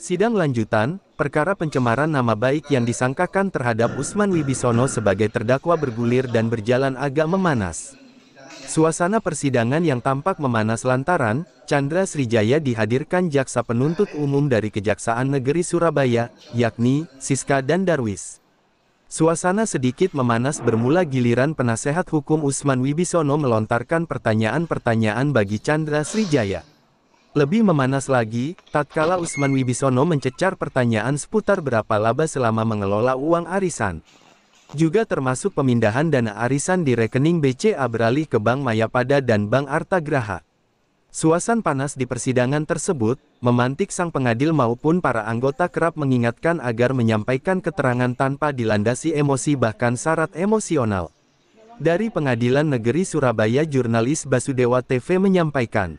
Sidang lanjutan, perkara pencemaran nama baik yang disangkakan terhadap Usman Wibisono sebagai terdakwa bergulir dan berjalan agak memanas. Suasana persidangan yang tampak memanas lantaran, Chandra Srijaya dihadirkan jaksa penuntut umum dari Kejaksaan Negeri Surabaya, yakni Siska dan Darwis. Suasana sedikit memanas bermula giliran penasehat hukum Usman Wibisono melontarkan pertanyaan-pertanyaan bagi Chandra Srijaya. Lebih memanas lagi, tatkala Usman Wibisono mencecar pertanyaan seputar berapa laba selama mengelola uang arisan. Juga termasuk pemindahan dana arisan di rekening BCA beralih ke Bank Mayapada dan Bank Artagraha. Suasana panas di persidangan tersebut, memantik sang pengadil maupun para anggota kerap mengingatkan agar menyampaikan keterangan tanpa dilandasi emosi bahkan syarat emosional. Dari Pengadilan Negeri Surabaya, jurnalis Basudewa TV menyampaikan.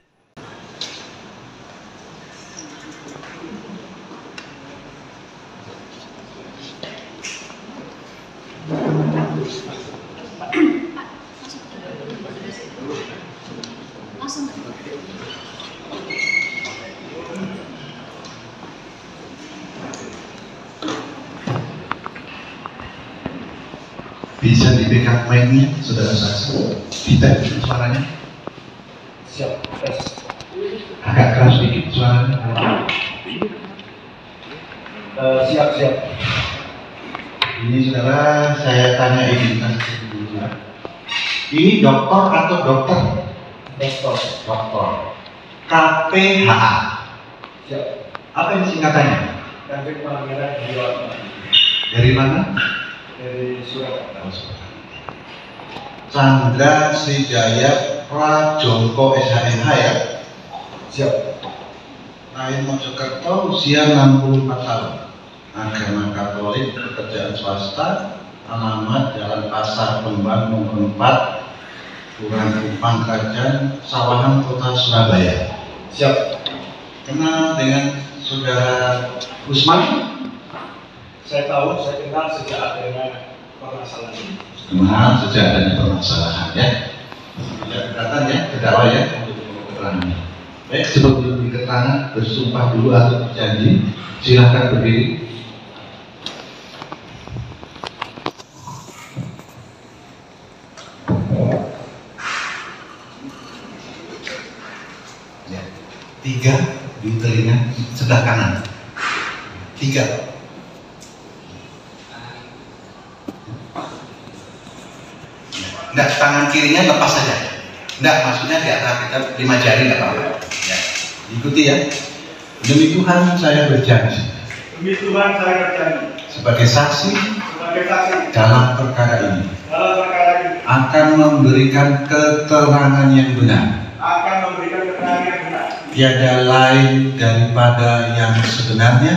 Bisa di backup mic-nya, saudara saksi. Tidak suaranya. Siap. Agak keras sedikit suaranya. Siap. Ini saudara, saya tanya identitas dulu ya. Ini dokter atau dokter? Dokter. KPHA. Siap. Apa ini singkatannya? Kantin Palmerah Jiwa. Dari mana? Dari Surabaya. Chandra Srijaya Prajongko SHMH ya. Siap. Lahir Mojokerto, usia 64 tahun. Agama Katolik, pekerjaan swasta, alamat Jalan Pasar Kembang nomor 4, Kelurahan Kupang Kerajaan, Sawahan, Kota Surabaya. Siap. Kenal dengan saudara Usman? Saya kenal sejak adanya permasalahan ini. Kenal sejak adanya permasalahan ya. Tidak keberatan ya, terdakwa ya untuk keterangan. Baik, sebelum keterangan bersumpah dulu atau berjanji, silahkan berdiri. Ya. 3 di telinga sebelah kanan. 3. Enggak, tangan kirinya lepas saja. Enggak, maksudnya di atas kita 5 jari enggak apa-apa. Ya. Ikuti ya. Demi Tuhan saya berjanji. Demi Tuhan saya berjanji. Sebagai saksi. Dalam perkara ini. ini. Akan memberikan keterangan yang benar. Tiada lain daripada yang sebenarnya.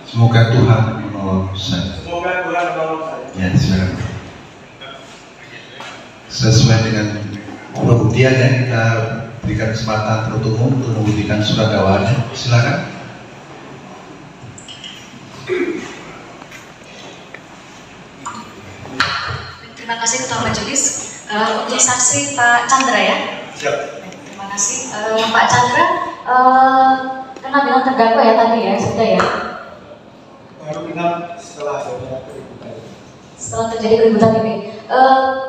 Semoga Tuhan menolong saya. Ya, silakan. Sesuai dengan pembuktian ya, kita berikan kesempatan penuntut umum untuk membuktikan surat dakwaannya. Silakan. Terima kasih Ketua Majelis. Untuk saksi Pak Chandra ya. Siap. Terima kasih Pak Chandra. Kenal dengan terdakwa ya tadi ya, sudah ya. Baru kenal setelah adanya keributan. Setelah terjadi keributan ini,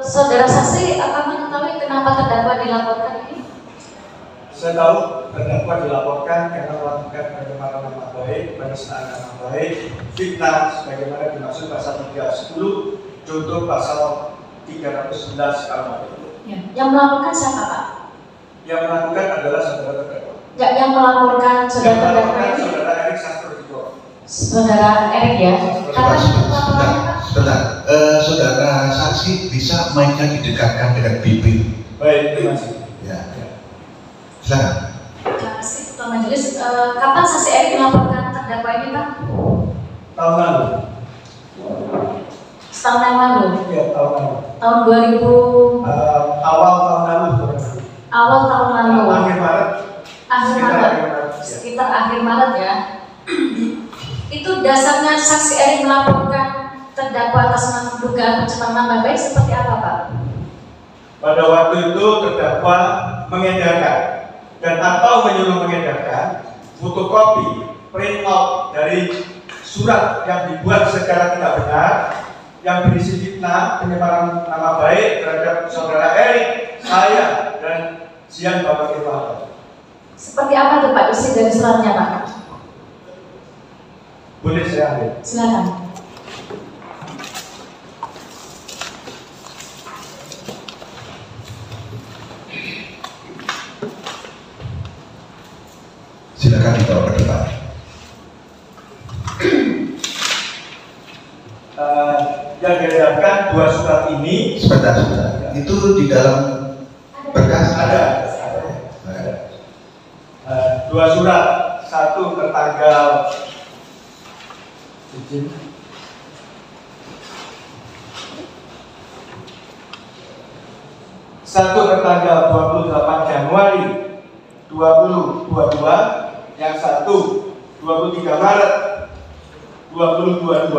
saudara saksi akan mengetahui kenapa terdakwa dilaporkan ini? Saya tahu terdakwa dilaporkan karena melakukan pencemaran nama baik, penistaan nama baik, fitnah, sebagaimana dimaksud pasal 310, contoh pasal 311 KUHP. Ya. Yang melaporkan siapa Pak? Yang melakukan adalah saudara terdakwa. Ya, yang melaporkan saudara terdakwa ini? Saudara Erik Sastrodipuro. Saudara Erik ya. Kapan laporannya Pak? Sebentar, saudara saksi bisa mic-nya didekatkan dengan bibir. Baik, terima kasih. Ya. Silakan. Terima kasih Ketua Majelis. Kapan saksi Erik melaporkan terdakwa ini Pak? Tahun lalu. Setahun yang lalu? Ya, tahun lalu. Tahun 2000? Awal tahun lalu. Awal tahun lalu? Akhir Maret. Akhir Maret? Sekitar akhir Maret ya. Itu dasarnya saksi Erik melaporkan terdakwa atas nama dugaan pencemaran nama baik seperti apa Pak? Pada waktu itu terdakwa mengedarkan dan atau menyuruh mengedarkan fotokopi, print out dari surat yang dibuat secara tidak benar, yang berisi fitnah, penyemaran nama baik terhadap saudara Erik, saya, dan Zian Bapak Irwanto. Seperti apa tuh Pak isi dari suratnya Pak? Boleh saya ambil? Silakan. Silakan dibawa ke depan. Yang dihadapkan dua surat ini. Sebentar. Itu di dalam berkas Ada. Dua surat, satu tertanggal satu tertanggal 28 Januari 2022, yang satu 23 Maret 2022,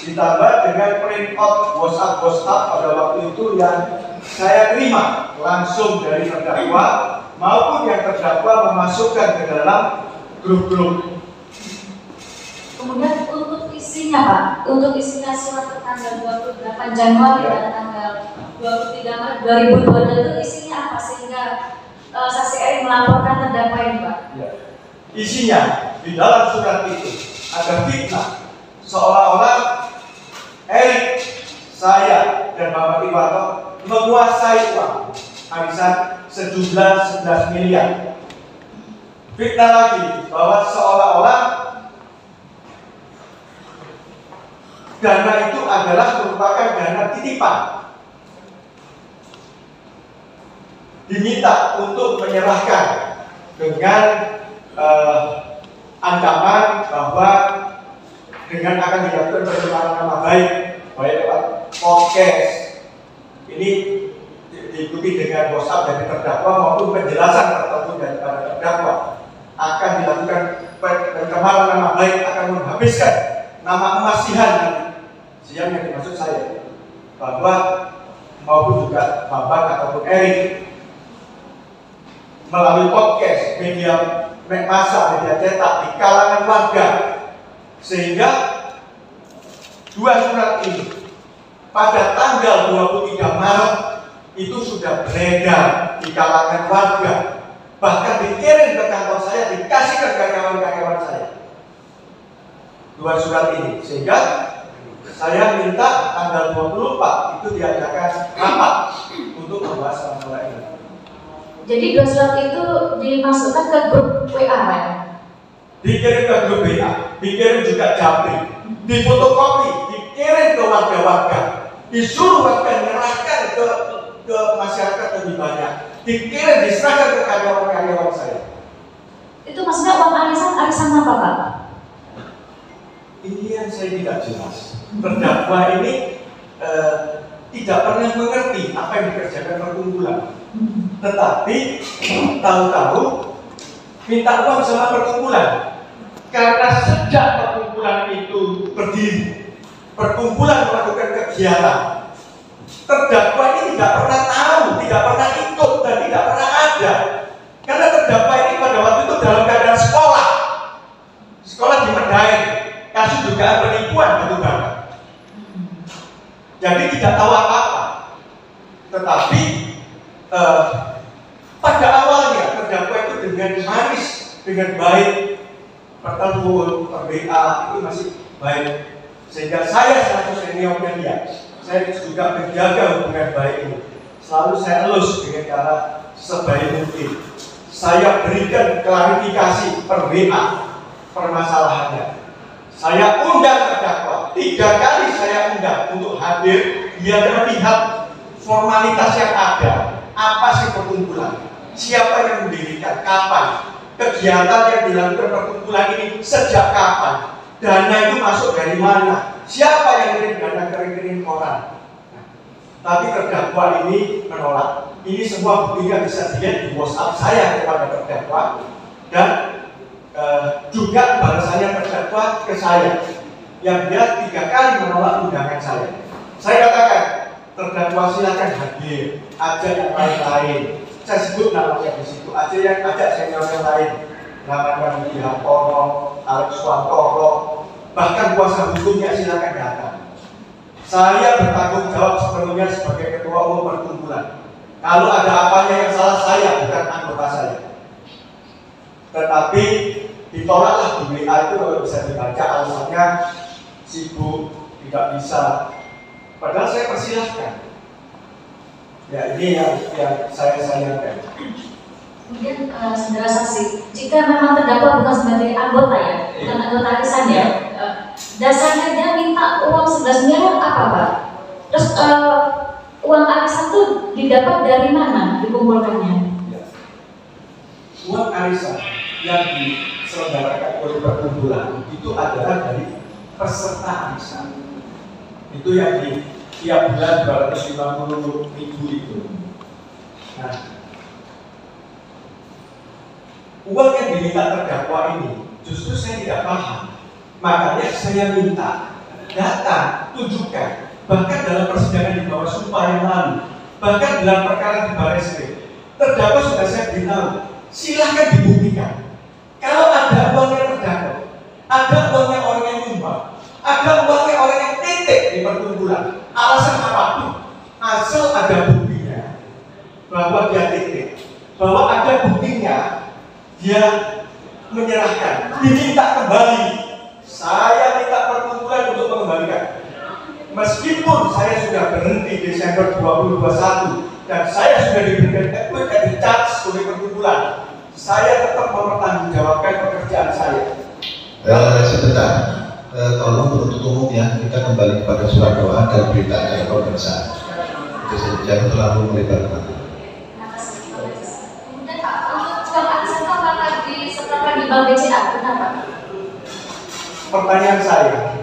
ditambah dengan print out WhatsApp pada waktu itu yang saya terima langsung dari terdakwa maupun yang terdakwa memasukkan ke dalam grup-grup. Kemudian untuk isinya Pak, untuk isinya surat tanggal 28 Januari dan tanggal 23 Maret 2022 itu isinya apa sehingga saksi Erik melaporkan terdakwa ini Pak? Ya. Isinya di dalam surat itu ada fitnah seolah-olah Erik, saya, dan Bapak Irwanto menguasai uang arisan sejumlah 11 miliar. Fitnah lagi bahwa seolah-olah dana itu adalah merupakan dana titipan, diminta untuk menyerahkan dengan ancaman bahwa dengan akan dilakukan pencemaran nama baik lewat podcast. Ini diikuti dengan WhatsApp dari terdakwa maupun penjelasan tertentu daripada terdakwa. Akan dilakukan pencemaran nama baik, akan menghabiskan nama emas Zian yang dimaksud saya, bahwa maupun juga Bapak ataupun Erik melalui podcast, media massa, media cetak di kalangan warga, sehingga dua surat ini pada tanggal 23 Maret itu sudah beredar di kalangan warga, bahkan dikirim ke kantor saya, dikasih ke karyawan-karyawan saya dua surat ini, sehingga saya minta tanggal 24 itu diadakan rapat untuk membahas masalah ini. Jadi dua surat itu dimasukkan ke grup WA Pak? Dikirim ke grup WA, dikirim juga japri, difotokopi, dikirim ke warga-warga, disuruh warga menyerahkan ke masyarakat lebih banyak, dikirim, diserahkan ke karyawan-karyawan saya. Itu maksudnya uang arisan apa Pak? Ini yang saya tidak jelas. Terdakwa ini tidak pernah mengerti apa yang dikerjakan perkumpulan, tetapi tahu-tahu minta uang sama perkumpulan. Karena sejak perkumpulan itu berdiri, perkumpulan melakukan kegiatan, terdakwa ini tidak pernah tahu, tidak pernah ikut, dan tidak pernah ada. Karena terdakwa ini pada waktu itu dalam keadaan sekolah di Medaeng, kasus dugaan penipuan batu bara. Jadi tidak tahu apa-apa. Tetapi pada awalnya terdakwa itu dengan manis, dengan baik, bertelepon, WA itu masih baik. Sehingga saya selaku seniornya dia, saya juga menjaga hubungan baik ini. Selalu saya elus dengan cara sebaik mungkin. Saya berikan klarifikasi per WA permasalahannya. Saya undang terdakwa, 3 kali saya undang untuk hadir, biar melihat formalitas yang ada. Apa sih perkumpulan? Siapa yang mendirikan? Kapan? Kegiatan yang dilakukan perkumpulan ini sejak kapan? Dana itu masuk dari mana? Siapa yang kirim dana ke rekening koran? Tapi terdakwa ini menolak. Ini semua buktinya bisa dilihat di WhatsApp saya kepada terdakwa, dan juga balasannya terdakwa ke saya, yang dia 3 kali menolak undangan saya. Saya katakan, terdakwa silakan hadir, ajak yang lain-lain. Saya sebut namanya di situ, ajak yang lain. namanya Budi Hartono, Alex Wantoro, bahkan kuasa hukumnya silakan datang. Saya bertanggung jawab sepenuhnya sebagai ketua umum perkumpulan. Kalau ada apanya yang salah saya, bukan anggota saya. Tetapi ditolaklah di WA itu kalau bisa dibaca alasannya sibuk, tidak bisa. Padahal saya persilahkan. Ya ini yang saya sayangkan. Kemudian saudara saksi, jika memang terdakwa bukan sebagai anggota ya, bukan anggota arisan ya, dasarnya dia minta uang 11 miliar apa Pak? Terus uang arisan itu didapat dari mana dikumpulkannya? Ya. Uang arisan yang diselenggarakan oleh perkumpulan itu adalah dari peserta arisan. Itu yang di tiap bulan 250.000 itu. Nah, uang yang diminta terdakwa ini justru saya tidak paham. Makanya saya minta data, tunjukkan. Bahkan dalam persidangan di bawah sumpah yang lalu, bahkan dalam perkara di Barreskrim, terdakwa sudah saya beritahu, silahkan dibuktikan. Kalau ada uangnya terdakwa, ada uangnya orang yang nyumbang, ada uangnya orang yang titik di perkumpulan, alasan apapun, asal ada buktinya bahwa dia titik, bahwa ada buktinya dia menyerahkan, diminta kembali. Saya minta perkumpulan untuk mengembalikan. Meskipun saya sudah berhenti Desember 2021 dan saya sudah diberikan equity dan di-charge oleh perkumpulan, saya tetap mempertanggungjawabkan pekerjaan saya. Sebentar, tolong penuntut umum ya, kita kembali kepada surat dakwaan dan berita acara pemeriksaan. Jangan terlalu melebarkan. Kemudian Pak, untuk uang arisan itu apakah disetorkan di bank BCA? Kenapa? Pertanyaan saya,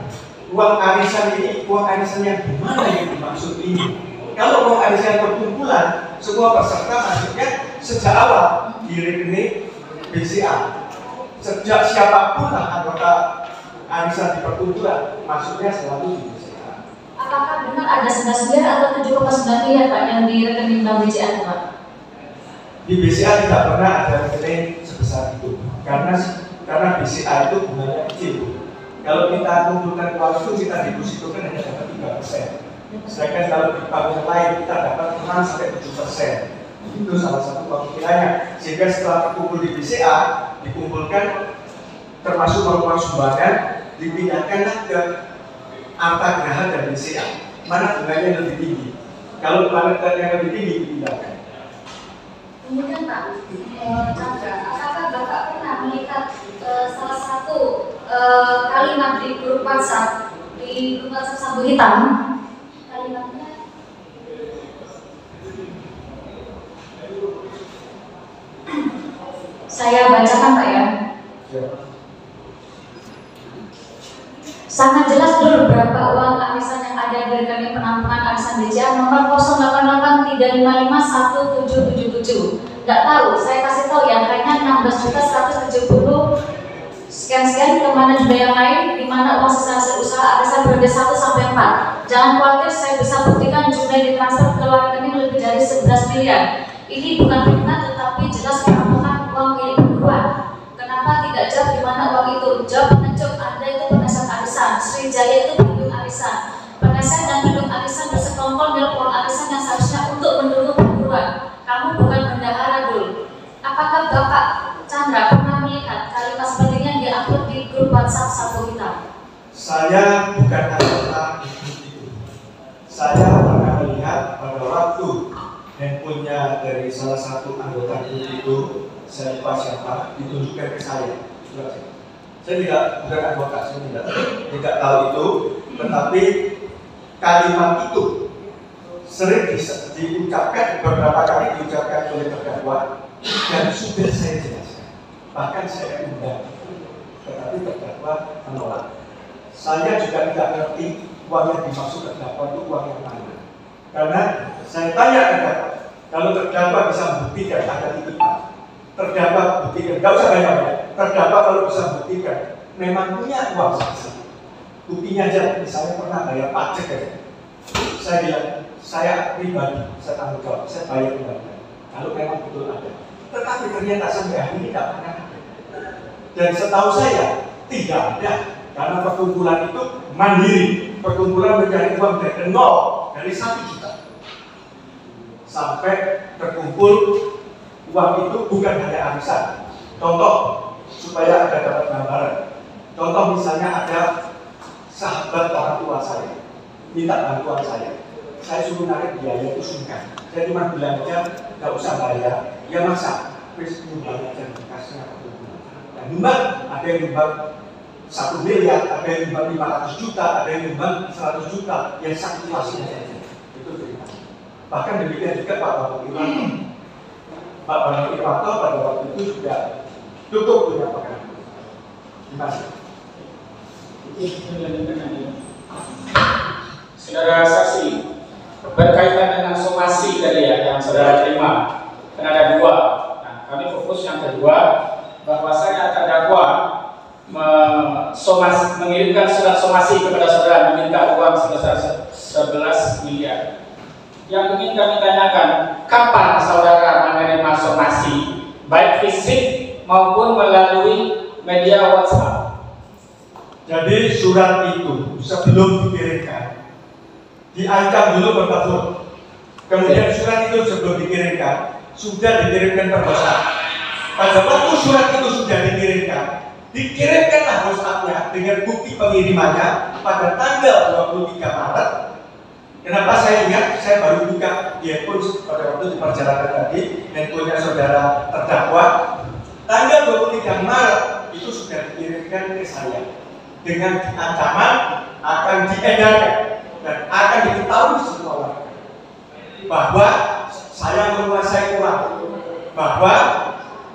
uang arisan ini, uang arisan yang gimana yang dimaksud ini? Kalau uang arisan perkumpulan, semua peserta masuknya sejak awal di rekening BCA. Sejak siapapun lah anggota arisan di perkumpulan, masuknya selalu di BCA. Apakah benar ada 11 miliar atau 7,9 miliar Pak yang di rekening bank BCA Pak? Di BCA tidak pernah ada rekening sebesar itu, karena BCA itu bunganya kecil. Kalau kita kumpulkan uang itu, kita depositokan hanya dapat 3%. Sedangkan kalau di bank yang lain kita dapat 6-7%. Itu salah satu pemikirannya. Sehingga setelah terkumpul di BCA, dikumpulkan termasuk uang sumbangan, dipindahkanlah ke Arta Graha dan BCA. Mana bunganya lebih tinggi? Kalau mana yang lebih tinggi dipindahkan. Kemudian Pak, Chandra, apakah Bapak pernah melihat salah satu kalimat di grup WhatsApp Sabu Hitam? Kalimatnya saya bacakan Pak ya. Sangat jelas dulu berapa uang arisan yang ada di rekening penampungan arisan BCA nomor 0885177777. Nggak tahu, saya kasih tahu ya, angkanya 16.170 sekian kemana juga yang lain, di mana uang sisa hasil usaha arisan periode 1 sampai 4. Jangan khawatir, saya bisa buktikan jumlah yang ditransfer ke luar rekening lebih dari 11 miliar. Ini bukan fitnah, tetapi jelas merupakan uang milik berdua. Kenapa tidak jawab di mana uang itu? Jawab pengecup, Anda itu penasihat arisan, Sriwijaya itu penduduk arisan. Penasihat dan penduduk arisan bersekongkol dengan uang arisan yang seharusnya untuk mendukung perguruan. Kamu bukan bendahara dulu. Apakah Bapak Chandra pernah melihat kalimat seperti ini yang diupload di grup WhatsApp Sabu Hitam? Saya bukan anggota grup itu. Saya pernah melihat pada waktu handphonenya dari salah satu anggota grup itu, saya lupa siapa, ditunjukkan ke saya. Saya bukan anggota, saya tidak tahu itu, tetapi kalimat itu sering diucapkan, beberapa kali diucapkan oleh terdakwa dan sudah saya jelaskan. Bahkan saya undang, tetapi terdakwa menolak. Saya juga tidak ngerti uang yang dimaksud terdakwa itu uang yang mana. Karena saya tanya terdakwa, kalau terdakwa bisa membuktikan ada titipan, terdakwa buktikan, tidak usah banyak-banyak. Terdakwa kalau bisa buktikan, memang punya uang sebesar. Buktinya aja, misalnya pernah bayar pajak ya. Saya bilang, saya pribadi, saya tanggung jawab, saya bayar kembali. Kalau memang betul ada. Tetapi ternyata sampai hari ini tidak pernah ada. Dan setahu saya tidak ada, karena perkumpulan itu mandiri. Perkumpulan mencari uang dari nol, dari 1 juta sampai terkumpul uang itu bukan hanya arisan. Contoh supaya ada dapat gambaran. Contoh misalnya ada sahabat orang tua saya minta bantuan saya suruh narik biaya itu sungkan. Saya cuma bilang aja nggak usah bayar, ya masa wis nyumbang aja kasnya perkumpulan. Dan nyumbang ada yang nyumbang 1 miliar, ada yang nyumbang 500 juta, ada yang nyumbang 100 juta, yang sakituasinya saja. Itu cerita. Bahkan demikian juga Pak Bambang Irwanto. Pak Bambang Irwanto pada waktu itu sudah tutup punya pekerjaan. Terima kasih. Saudara saksi, berkaitan dengan somasi tadi ya yang saudara terima, kan ada 2. Nah, kami fokus yang kedua, bahwasanya terdakwa mengirimkan surat somasi kepada saudara meminta uang sebesar 11 miliar. Yang ingin kami tanyakan, kapan saudara menerima somasi, baik fisik maupun melalui media WhatsApp? Jadi surat itu sebelum dikirimkan diancam dulu bertemu. Kemudian surat itu sebelum dikirimkan sudah dikirimkan per WhatsApp. Pada waktu surat itu sudah dikirimkanlah WhatsApp-nya dengan bukti pengirimannya pada tanggal 23 Maret. Kenapa saya ingat? Saya baru buka di handphone pada waktu di perjalanan tadi, handphonenya saudara terdakwa. Tanggal 23 Maret itu sudah dikirimkan ke saya dengan ancaman akan diedarkan dan akan diketahui semua orang bahwa saya menguasai uang, bahwa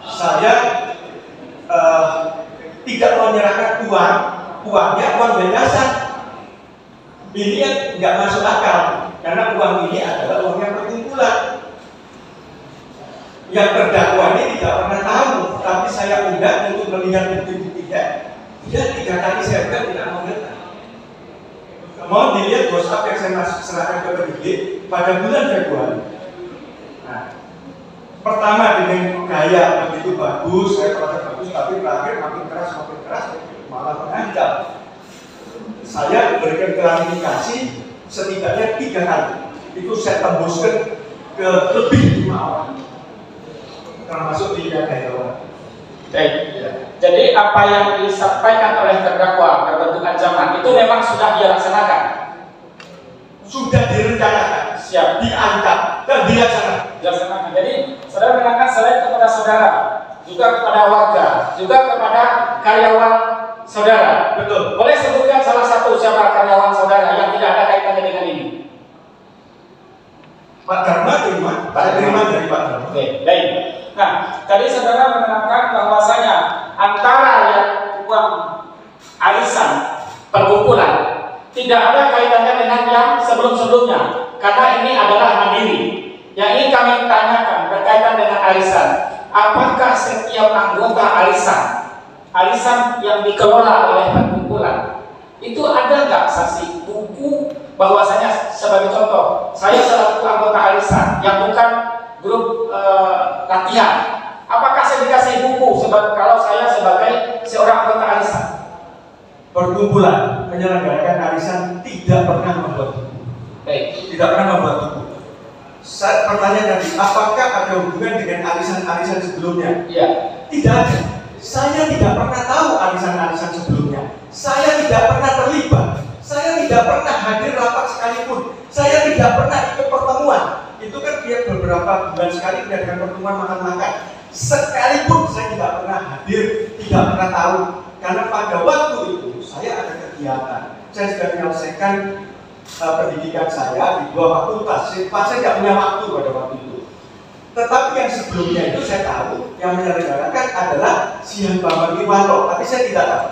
saya tidak menyerahkan uangnya uang yayasan. Ini yang nggak masuk akal karena uang ini adalah uangnya perkumpulan. Yang terdakwa ini tidak pernah tahu, tapi saya undang untuk melihat bukti-buktinya. Dia 3 kali saya undang tidak mau datang. Mau dilihat WhatsApp yang saya serahkan ke penyidik pada bulan Februari. Nah, pertama dengan gaya begitu bagus, saya terasa bagus, tapi terakhir makin keras, malah mengancam. Saya berikan klarifikasi setidaknya 3 kali. Itu saya tembuskan ke lebih 5 orang, termasuk di daerah. Baik. Jadi apa yang disampaikan oleh terdakwa berbentuk ancaman itu memang sudah dia laksanakan, sudah direncanakan, siap, diancam dan dilaksanakan. Jadi saudara menerangkan selain kepada saudara, juga kepada warga, juga kepada karyawan saudara. Betul. Boleh sebutkan salah satu siapa karyawan saudara yang tidak ada kaitannya dengan ini? Pak Dharma terima, saya terima dari Pak Dharma. Oke, baik. Nah, tadi saudara menerangkan bahwasanya antara yang uang arisan perkumpulan tidak ada kaitannya dengan yang sebelum-sebelumnya, karena ini adalah mandiri. Yang ingin kami tanyakan berkaitan dengan arisan, apakah setiap anggota arisan yang dikelola oleh perkumpulan itu ada nggak saksi buku bahwasanya, sebagai contoh, saya selaku anggota arisan yang bukan grup latihan, apakah saya dikasih buku kalau saya sebagai seorang anggota arisan? Perkumpulan menyelenggarakan arisan tidak pernah membuat buku. Baik. Tidak pernah membuat buku. Pertanyaan tadi, apakah ada hubungan dengan arisan-arisan sebelumnya? Iya. Tidak ada. Saya tidak pernah tahu arisan-arisan sebelumnya. Saya tidak pernah terlibat. Saya tidak pernah hadir rapat sekalipun. Saya tidak pernah ikut pertemuan. Itu kan tiap beberapa bulan sekali diadakan pertemuan makan-makan. Sekalipun saya tidak pernah hadir, tidak pernah tahu. Karena pada waktu itu saya ada kegiatan. Saya sudah menyelesaikan pendidikan saya di 2 fakultas. Saya tidak punya waktu pada waktu itu. Tetapi yang sebelumnya itu saya tahu, yang menyelenggarakan adalah Sian Bambang Irwanto, tapi saya tidak tahu.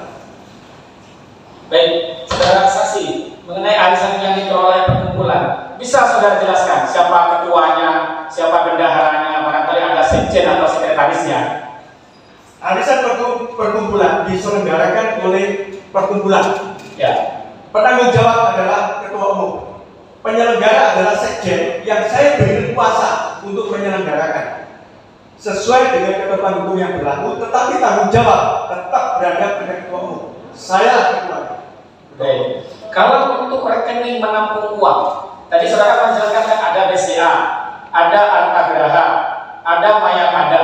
Baik, saudara saksi mengenai arisan yang dikelola oleh perkumpulan, bisa saudara jelaskan siapa ketuanya, siapa bendaharanya, barangkali ada sekjen atau sekretarisnya? Arisan perkumpulan diselenggarakan oleh perkumpulan. Ya. Penanggung jawab adalah ketua umum. Penyelenggara adalah sekjen yang saya beri kuasa untuk menyelenggarakan. sesuai dengan ketentuan hukum yang berlaku, tetapi tanggung jawab tetap berada pada ketua umum. Saya ketua. Baik. Kalau untuk rekening menampung uang, tadi saudara menjelaskan kan ada BCA, ada Artagraha, ada Mayapada.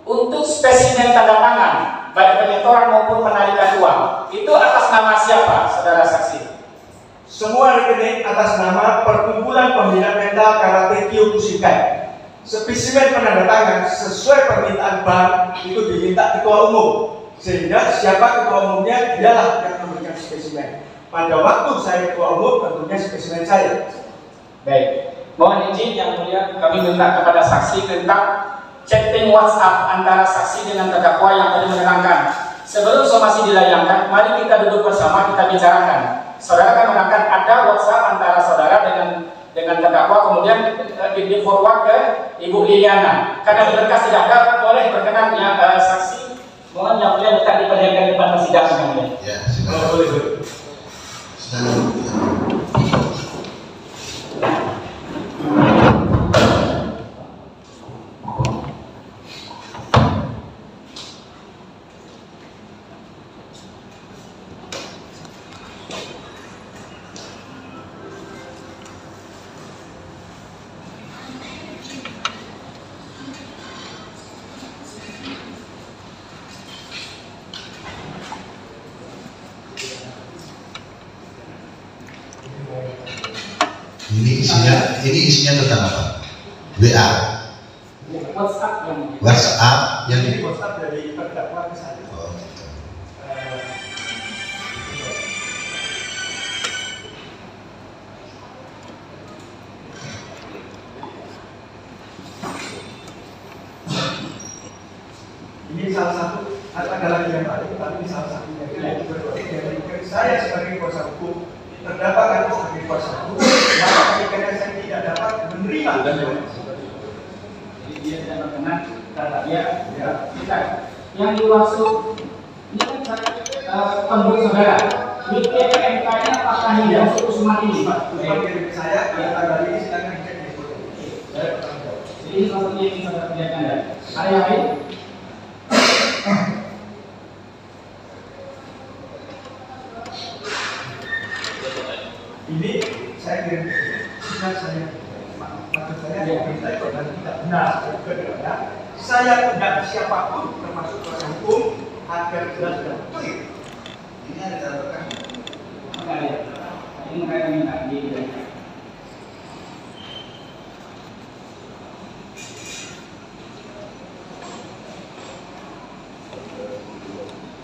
Untuk spesimen tanda tangan, baik penyetoran maupun penarikan uang, itu atas nama siapa, saudara saksi? Semua rekening atas nama Perkumpulan Pembina Mental Karate Kyokushinkai. Spesimen penandatangan sesuai permintaan bank itu diminta ketua umum, sehingga siapa ketua umumnya dialah yang memberikan spesimen. Pada waktu saya ketua umum tentunya spesimen saya. Baik, mohon izin yang mulia, kami minta kepada saksi tentang chatting WhatsApp antara saksi dengan terdakwa yang tadi menerangkan. Sebelum somasi dilayangkan, mari kita duduk bersama, kita bicarakan. Saudara kan menerangkan ada WhatsApp antara saudara dengan terdakwa, kemudian di forward ke Ibu Liliana. Karena di berkas tidak ada, boleh berkenan ya saksi. Mohon yang mulia minta diperlihatkan depan persidangan. Ya, silakan. Boleh. Ini isinya tentang apa? WA, WhatsApp yang Ini WhatsApp dari terdakwa ke saya. oh, gitu. Ini salah satu, ada lagi yang lain, tapi ini salah satunya. Dari saya sebagai kuasa hukum, terdakwa kan sebagai kuasa hukum, maka ketika saya tidak dapat menerima. Jadi dia tidak berkenan karena dia kita yang dimaksud ini kan penduduk saudara. Di PMK-nya apakah tidak masuk usulan ini, Pak? Bukan milik saya, yang tanggal ini silakan dicek di foto. Jadi ini salah satunya yang saudara perlihatkan ya. Ada yang lain? Ini saya kirim maksud saya berita itu dan tidak benar. Kedua, saya tidak siapapun termasuk kuasa hukum agar jelas dan clear. Ini ada tanda tangan. Enggak ada. Ini mereka minta di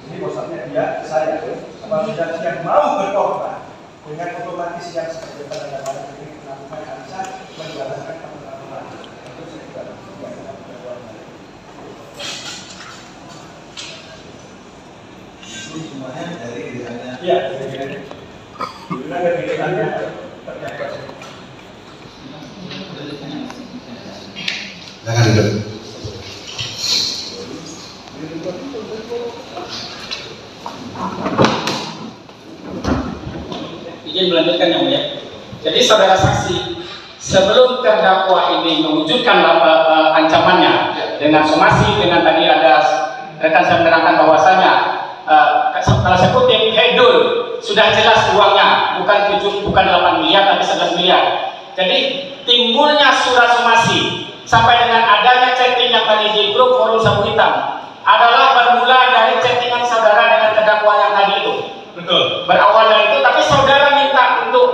Ini maksudnya dia saya apabila dia mau berkorban dengan otomatis yang sebagai penandatangan ini melakukan analisa menjalankan penetapan itu saya juga tidak Ini semuanya dari dirinya. iya dari dirinya terdakwa. Jangan duduk. izin melanjutkan yang mulia. Jadi saudara saksi, sebelum terdakwa ini mewujudkan ancamannya dengan somasi, dengan tadi ada rekan saya menerangkan bahwasanya kalau saya kutip, hedul sudah jelas uangnya bukan 8 miliar tapi 11 miliar. Jadi timbulnya surat somasi sampai dengan adanya chatting yang tadi di grup forum Sabu Hitam adalah bermula dari chattingan saudara dengan terdakwa yang tadi itu. Betul. Berawal dari itu, tapi saudara minta untuk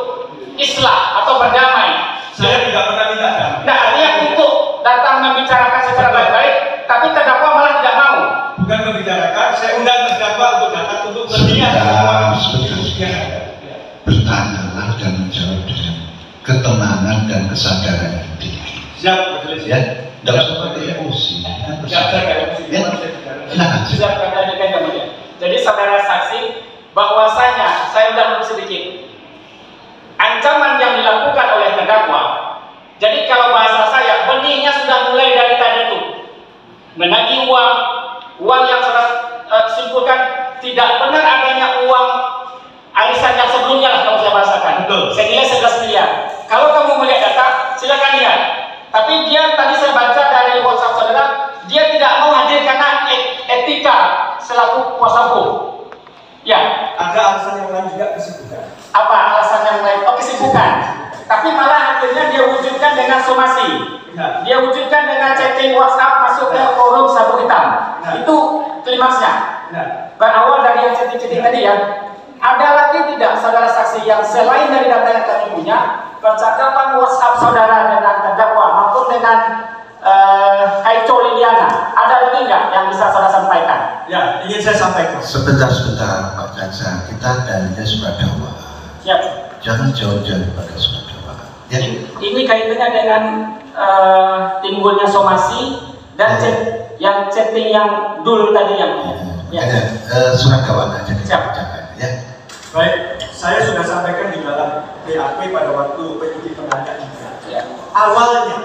islah atau berdamai. Saya tidak pernah minta damai. Nah, artinya untuk datang membicarakan secara baik-baik, tapi terdakwa malah tidak mau. Bukan membicarakan, saya undang terdakwa untuk datang untuk berniat. Bertanyalah dan menjawab dengan ketenangan dan kesadaran diri. Siap, majelis Ya, tidak usah pakai emosi. Kan silakan. Sudah terjadikan kemudian. Jadi saudara saksi, bahwasanya saya sudah sedikit ancaman yang dilakukan oleh terdakwa. Jadi kalau bahasa saya, benihnya sudah mulai dari tadi itu menagih uang yang sudah simpulkan tidak benar adanya uang arisan yang sebelumnya lah kalau saya bahasakan. Betul. Senilai 11 miliar. Kalau kamu melihat data, silakan lihat. Tapi dia tadi saya baca dari WhatsApp saudara dia tidak mau hadir karena etika selaku kuasa hukum. Ya. Ada alasan yang lain juga, kesibukan. Apa alasan yang lain? Oh, kesibukan. Tapi malah akhirnya dia wujudkan dengan somasi. Nah. Dia wujudkan dengan chatting WhatsApp masuk ke forum Sabu Hitam. Nah. Itu klimaksnya. Nah. Berawal dari yang chatting tadi ya. Ada lagi tidak saudara saksi yang selain dari data yang kami punya, percakapan WhatsApp saudara dengan terdakwa maupun dengan Kaico Liliana, ada lagi nggak yang bisa saudara sampaikan? Ya, ingin saya sampaikan. Sebentar Pak Jaksa, kita dalilnya surat dakwaan. Siap. Jangan jauh-jauh pada surat dakwaan. Ya. Ini kaitannya dengan timbulnya somasi dan yang chatting yang dulu tadi yang surat dakwaan aja kita siap. bacakan ya. Baik, saya sudah sampaikan di dalam BAP pada waktu penyidik penanya juga. Ya. Awalnya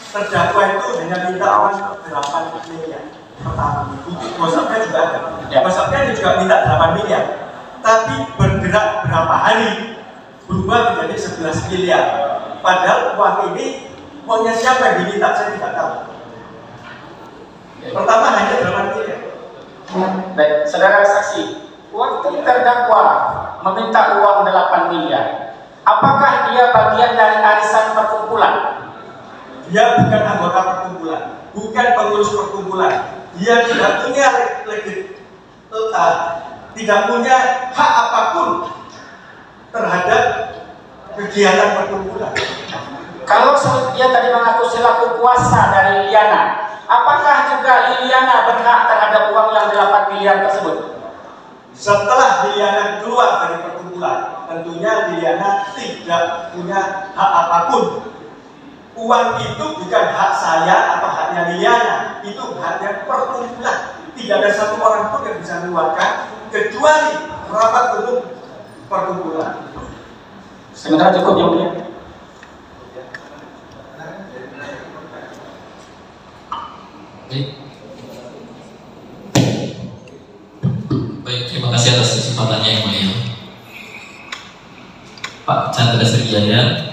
terdakwa itu hanya minta uang 8 miliar pertama. WhatsApp-nya juga ada. Ya. WhatsApp-nya juga minta 8 miliar. Tapi bergerak berapa hari berubah menjadi 11 miliar. Padahal uang ini uangnya siapa yang diminta saya tidak tahu. Pertama hanya 8 miliar. Baik, saudara saksi, waktu terdakwa meminta uang 8 miliar, apakah dia bagian dari arisan perkumpulan? Dia bukan anggota perkumpulan, bukan pengurus perkumpulan. Dia tidak punya tidak punya hak apapun terhadap kegiatan perkumpulan. Kalau dia tadi mengaku selaku kuasa dari Liliana, apakah juga Liliana berhak terhadap uang yang 8 miliar tersebut? Setelah Liliana keluar dari perkumpulan, tentunya Liliana tidak punya hak apapun. Uang itu bukan hak saya atau haknya Liliana, itu haknya perkumpulan. Tidak ada satu orang pun yang bisa mengeluarkan kecuali rapat umum perkumpulan. Sementara cukup yang mulia. Baik, terima kasih atas kesempatannya yang mulia. Pak Chandra Srijaya,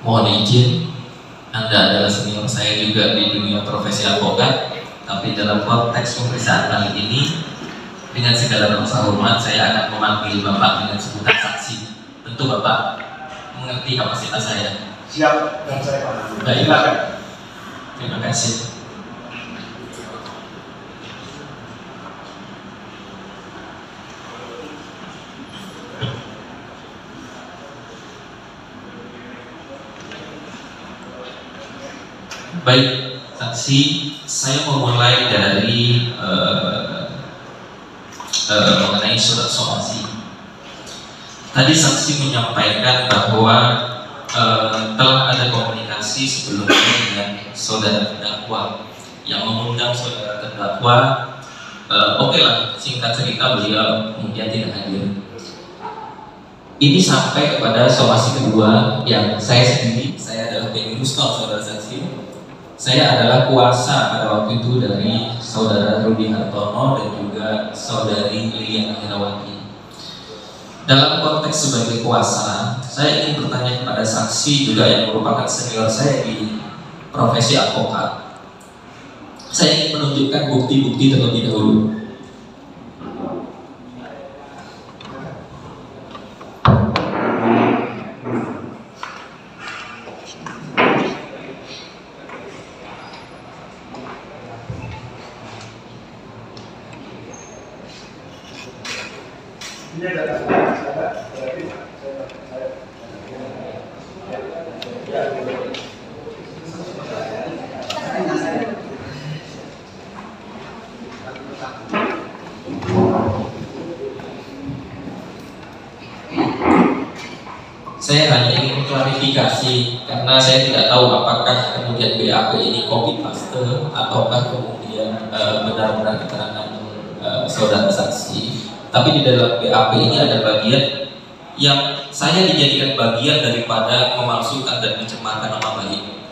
mohon izin, Anda adalah senior saya juga di dunia profesi advokat, tapi dalam konteks pemeriksaan kali ini, dengan segala rasa hormat, saya akan memanggil Bapak dengan sebutan saksi. Tentu Bapak mengerti kapasitas saya. Siap, dan saya paham. Baik, terima kasih. Baik, saksi, saya memulai dari mengenai surat somasi. Tadi saksi menyampaikan bahwa telah ada komunikasi sebelumnya dengan saudara terdakwa yang mengundang saudara terdakwa. Oke lah, singkat cerita beliau kemudian tidak hadir. Ini sampai kepada somasi kedua yang saya sendiri, saya adalah Benny Rustom, saudara saksi. Saya adalah kuasa pada waktu itu dari saudara Rudi Hartono dan juga saudari Liliana Herawati. Dalam konteks sebagai kuasa, saya ingin bertanya kepada saksi juga yang merupakan senior saya di profesi advokat. Saya ingin menunjukkan bukti-bukti terlebih dahulu. Ini adalah saya hanya ingin mengklarifikasi karena saya tidak tahu apakah kemudian BAP ini copy paste ataukah kemudian benar-benar keterangan saudara saksi. Tapi di dalam BAP ini ada bagian yang saya dijadikan bagian daripada memalsukan dan mencemarkan nama baik.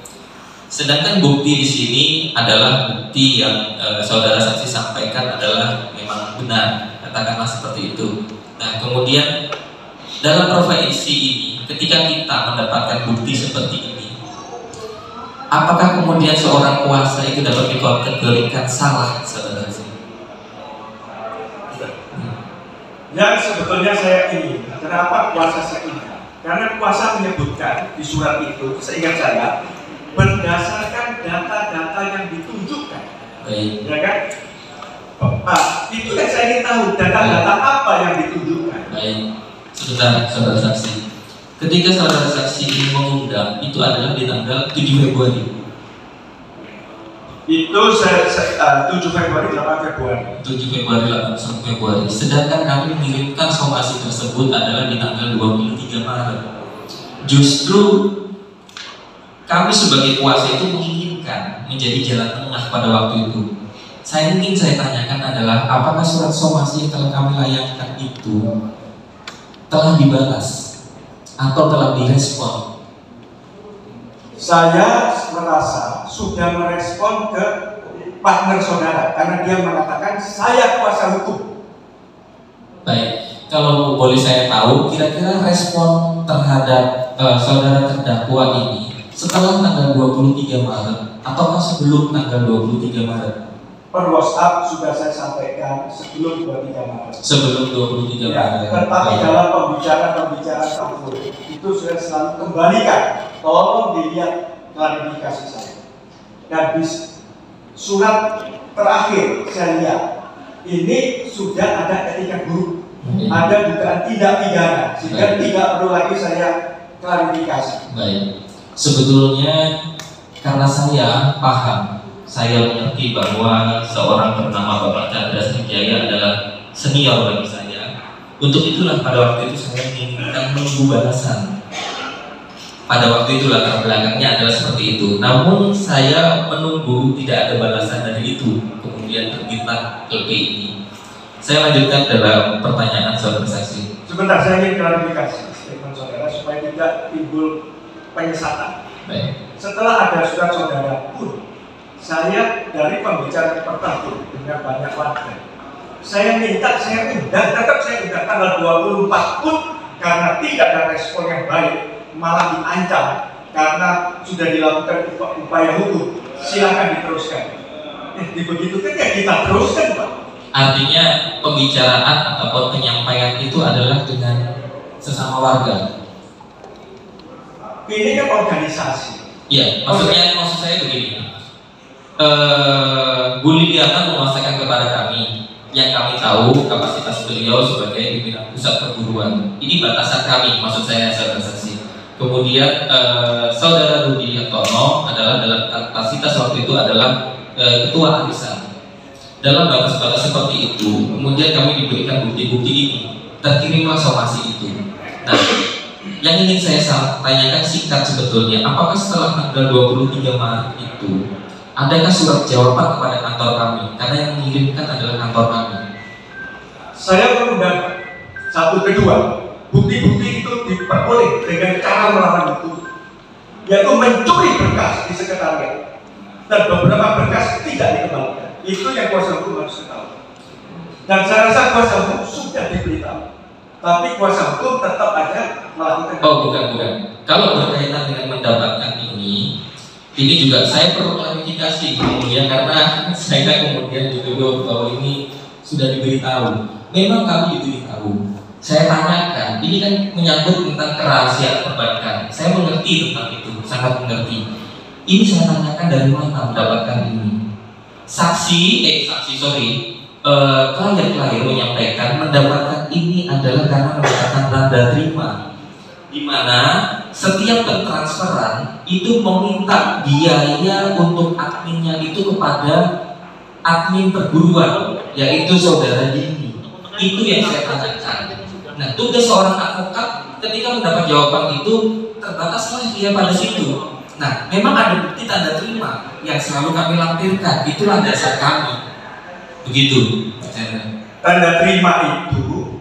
Sedangkan bukti di sini adalah bukti yang saudara saksi sampaikan adalah memang benar, katakanlah seperti itu. Nah, kemudian dalam profesi ini, ketika kita mendapatkan bukti seperti ini, apakah kemudian seorang kuasa itu dapat dikategorikan salah, saudara saksi? Yang sebetulnya saya ingin, kenapa kuasa saya ingin? Karena kuasa menyebutkan di surat itu, seingat saya, berdasarkan data-data yang ditunjukkan. Baik. Ya kan? Itu yang saya ingin tahu, data-data apa yang ditunjukkan. Baik, sebentar saudara saksi. Ketika saudara saksi ini mengundang, itu adalah di tanggal 7 Februari. Itu 7 Februari, 8 Februari. 7 Februari, 8 Februari. Sedangkan kami mengirimkan somasi tersebut adalah di tanggal 23 Maret. Justru kami sebagai kuasa itu menginginkan menjadi jalan tengah pada waktu itu. Saya ingin saya tanyakan adalah apakah surat somasi yang telah kami layangkan itu telah dibalas atau telah direspon? Saya merasa sudah merespon ke partner saudara karena dia mengatakan saya kuasa hukum. Baik, kalau boleh saya tahu, kira-kira respon terhadap saudara terdakwa ini setelah tanggal 23 Maret ataukah sebelum tanggal 23 Maret? Per WhatsApp sudah saya sampaikan sebelum 23 Maret. Sebelum 23 Maret. Tetapi dalam pembicaraan tersebut itu sudah selalu kembalikan. Tolong dilihat klarifikasi saya. Dan di surat terakhir saya lihat ini sudah ada etika buruk, ada dugaan tidak pidana, sehingga tidak perlu lagi saya klarifikasi. Baik. Sebetulnya karena saya paham, saya mengerti bahwa seorang bernama Bapak Chandra Sriwijaya adalah senior bagi saya. Untuk itulah pada waktu itu saya menginginkan menunggu balasan. Pada waktu itu latar belakangnya adalah seperti itu. Namun saya menunggu tidak ada balasan dari itu. Kemudian terbitlah LP ini. Saya lanjutkan dalam pertanyaan saudara saksi. Sebentar, saya ingin klarifikasi statement saudara supaya tidak timbul penyesatan. Baik. Setelah ada surat saudara pun, saya dari pembicaraan pertama dengan banyak warga, saya minta, saya undang, tetap saya undang tanggal 24 pun karena tidak ada respon yang baik, malah diancam karena sudah dilakukan upaya hukum. Silakan diteruskan. Begitu kan ya kita teruskan, Pak. Artinya pembicaraan ataupun penyampaian itu adalah dengan sesama warga. Ini kan organisasi. Iya, maksud saya begini. Bu Lidiana menguasakan kepada kami yang kami tahu kapasitas beliau sebagai pimpinan pusat perguruan. Ini batasan kami, maksud saya saudara saksi. Kemudian saudara Rudi Hartono adalah dalam kapasitas waktu itu adalah ketua arisan. Dalam batas-batas seperti itu, kemudian kami diberikan bukti-bukti ini, terkirimlah somasi itu. Nah, yang ingin saya tanyakan singkat sebetulnya, apakah setelah tanggal 23 Maret itu adakah surat jawaban kepada kantor kami? Karena yang mengirimkan adalah kantor kami. Saya mengundang satu kedua, bukti-bukti itu diperoleh dengan cara melawan itu, yaitu mencuri berkas di sekretariat dan beberapa berkas tidak dikembalikan. Itu yang kuasa hukum harus tahu. Dan saya rasa kuasa hukum sudah diberitahu, tapi kuasa hukum tetap aja melakukan. Oh bukan. Kalau berkaitan dengan mendapatkan ini juga saya perlu klarifikasi kemudian karena saya kemudian dituduh bahwa ini sudah diberitahu. Memang kami diberitahu. Saya tanyakan, ini kan menyangkut tentang kerahasiaan perbankan. Saya mengerti tentang itu, sangat mengerti. Ini saya tanyakan dari mana mendapatkan ini. Klien menyampaikan mendapatkan ini adalah karena mendapatkan tanda terima, di mana setiap pentransferan itu meminta biaya untuk adminnya itu kepada admin perguruan, yaitu saudara Dini. Itu yang saya tanyakan. Nah, tugas seorang advokat ketika mendapat jawaban itu terbataslah dia pada situ. Nah, memang ada bukti tanda terima yang selalu kami lampirkan. Itulah dasar kami. Begitu. Tanda terima itu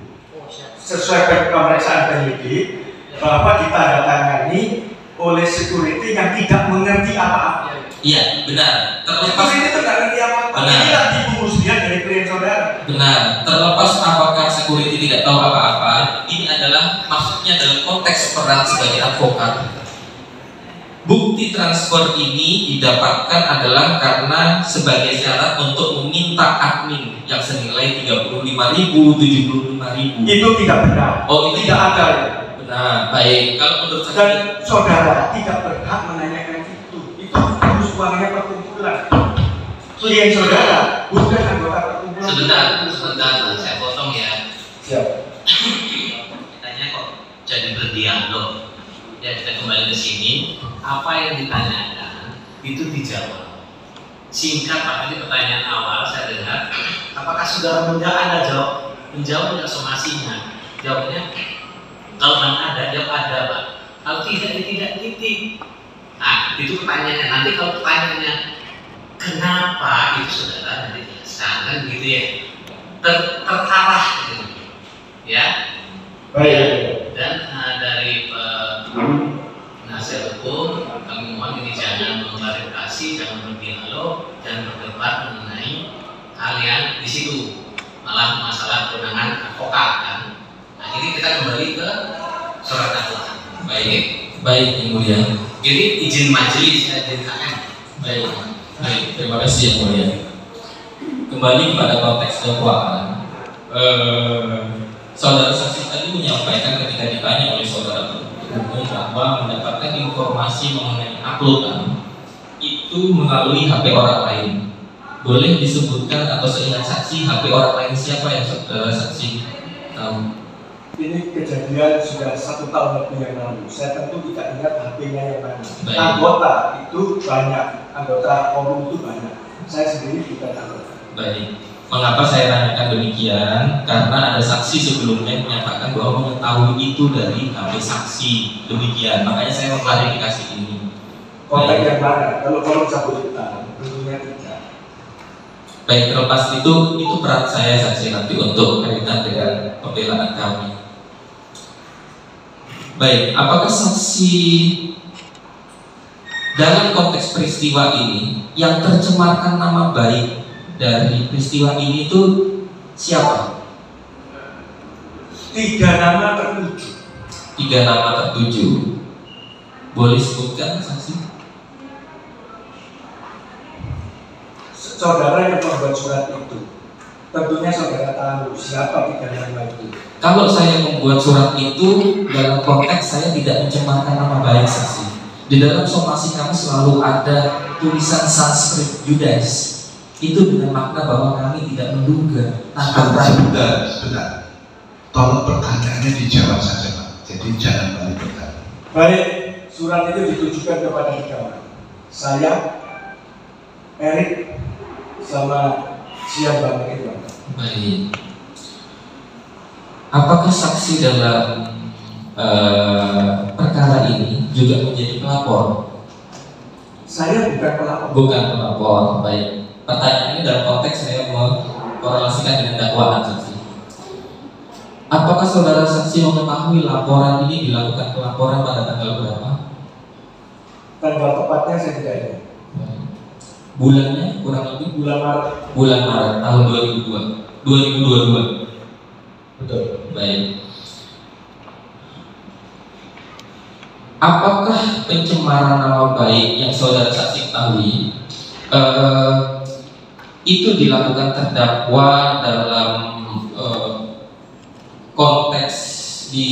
sesuai dengan pemeriksaan penyidik bahwa ditandatangani oleh security yang tidak mengerti apa-apa. Iya, benar. Terlepas ini itu nggak ngerti apa-apa. Inilah tipu muslihat dari klien saudara. Benar. Terlepas apakah security tidak tahu apa-apa, ini adalah maksudnya dalam konteks peran sebagai advokat. Bukti bukti transfer ini didapatkan adalah karena sebagai syarat untuk meminta admin yang senilai 35.000, 75.000. Itu tidak benar. Oh, itu tidak ada. Benar, baik. Kalau menurut Dan saya, saudara tidak berhak menanyakan itu. Itu harus uangnya perkumpulan. Klien saudara bukan anggota perkumpulan. Sebentar, saya potong ya. Siap. Ditanya kok jadi berdialog. Ya, kita kembali ke sini. Apa yang ditanyakan itu dijawab. Singkat Pak, tadi pertanyaan awal saya dengar, apakah saudara Anda menjawab dengan somasinya? Jawabnya, kalau memang ada, jawab ada Pak. Kalau tidak, ya tidak, titik. Nah, itu pertanyaannya. Nanti kalau pertanyaannya, kenapa itu saudara nanti jelaskan, kan gitu ya. Terarah gitu. Ya. Baik. Dan dari penasihat hukum, kami mohon ini jangan mengklarifikasi, jangan berdialog, dan berdebat mengenai hal yang di situ, malah masalah kewenangan advokat kan. Nah, ini kita kembali ke surat dakwaan. baik yang mulia. Jadi izin majelis, izin KM. Baik, terima kasih yang mulia. Kembali pada konteks dakwaan, saudara saksi tadi menyampaikan ketika ditanya oleh saudara hukum bahwa mendapatkan informasi mengenai uploadan itu melalui HP orang lain. Boleh disebutkan atau seingat saksi HP orang lain siapa yang saksi tahu? Ini kejadian sudah 1 tahun lebih yang lalu. Saya tentu tidak ingat HP-nya yang mana. Baik. Anggota itu banyak, anggota forum itu banyak. Saya sendiri bukan anggota. Baik. Mengapa saya tanyakan demikian? Karena ada saksi sebelumnya menyatakan bahwa mengetahui itu dari HP saksi demikian. Makanya saya mengklarifikasi ini. Konteks yang mana? Kalau sambutan, tentunya tidak. Baik, terlepas itu peran saya saksi nanti untuk kaitan dengan pembelaan kami. Baik, apakah saksi dalam konteks peristiwa ini yang tercemarkan nama baik dari peristiwa ini itu siapa? 3 nama tertuju. 3 nama tertuju. Boleh sebutkan saksi? Saudara yang membuat surat itu, tentunya saudara tahu siapa 3 nama itu. Kalau saya membuat surat itu dalam konteks saya tidak mencemarkan nama baik saksi. Di dalam somasi kami selalu ada tulisan Sanskrit Judas. Itu dengan makna bahwa kami tidak menduga. Sebentar. Tolong pertanyaannya dijawab saja Pak. Jadi jangan balik bertanya. Baik, surat itu ditujukan kepada 3 orang. Saya, Erik, sama siapa itu. Baik. Apakah saksi dalam perkara ini juga menjadi pelapor? Saya bukan pelapor. Bukan pelapor. Baik. Pertanyaan ini dalam konteks saya mengkorelasikan dengan dakwaan saksi. Apakah saudara saksi mengetahui laporan ini dilakukan pelaporan pada tanggal berapa? Tanggal tepatnya saya tidak ingat. Bulannya kurang lebih Bulan Maret. bulan Maret tahun 2022. Betul. Baik. Apakah pencemaran nama baik yang saudara saksi ketahui itu dilakukan terdakwa dalam konteks di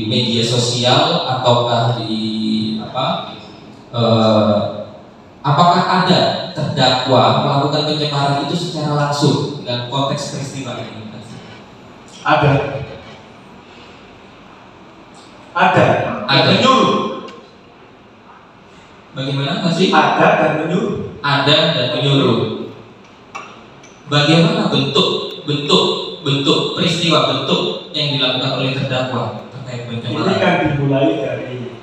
media sosial ataukah di apakah ada terdakwa melakukan pencemaran itu secara langsung dalam konteks peristiwa ini? Ada. Menyuruh. Bagaimana sih? Ada dan menyuruh. Ada dan menyuruh. Bagaimana bentuk peristiwa yang dilakukan oleh terdakwa terkait Ini pencemaran? kan dimulai dari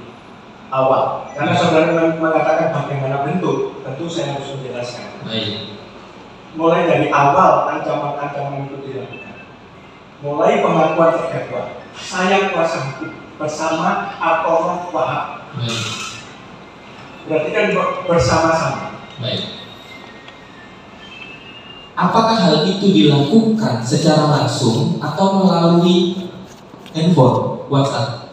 awal. Karena saudara mengatakan bagaimana bentuk, tentu saya harus menjelaskan. Baik. Mulai dari awal ancaman-ancaman itu dilakukan. Mulai pengakuan terdakwa, saya kuasa hukum bersama Alkohol Wahab. Baik. Berarti kan bersama-sama. Baik. Apakah hal itu dilakukan secara langsung atau melalui handphone, WhatsApp?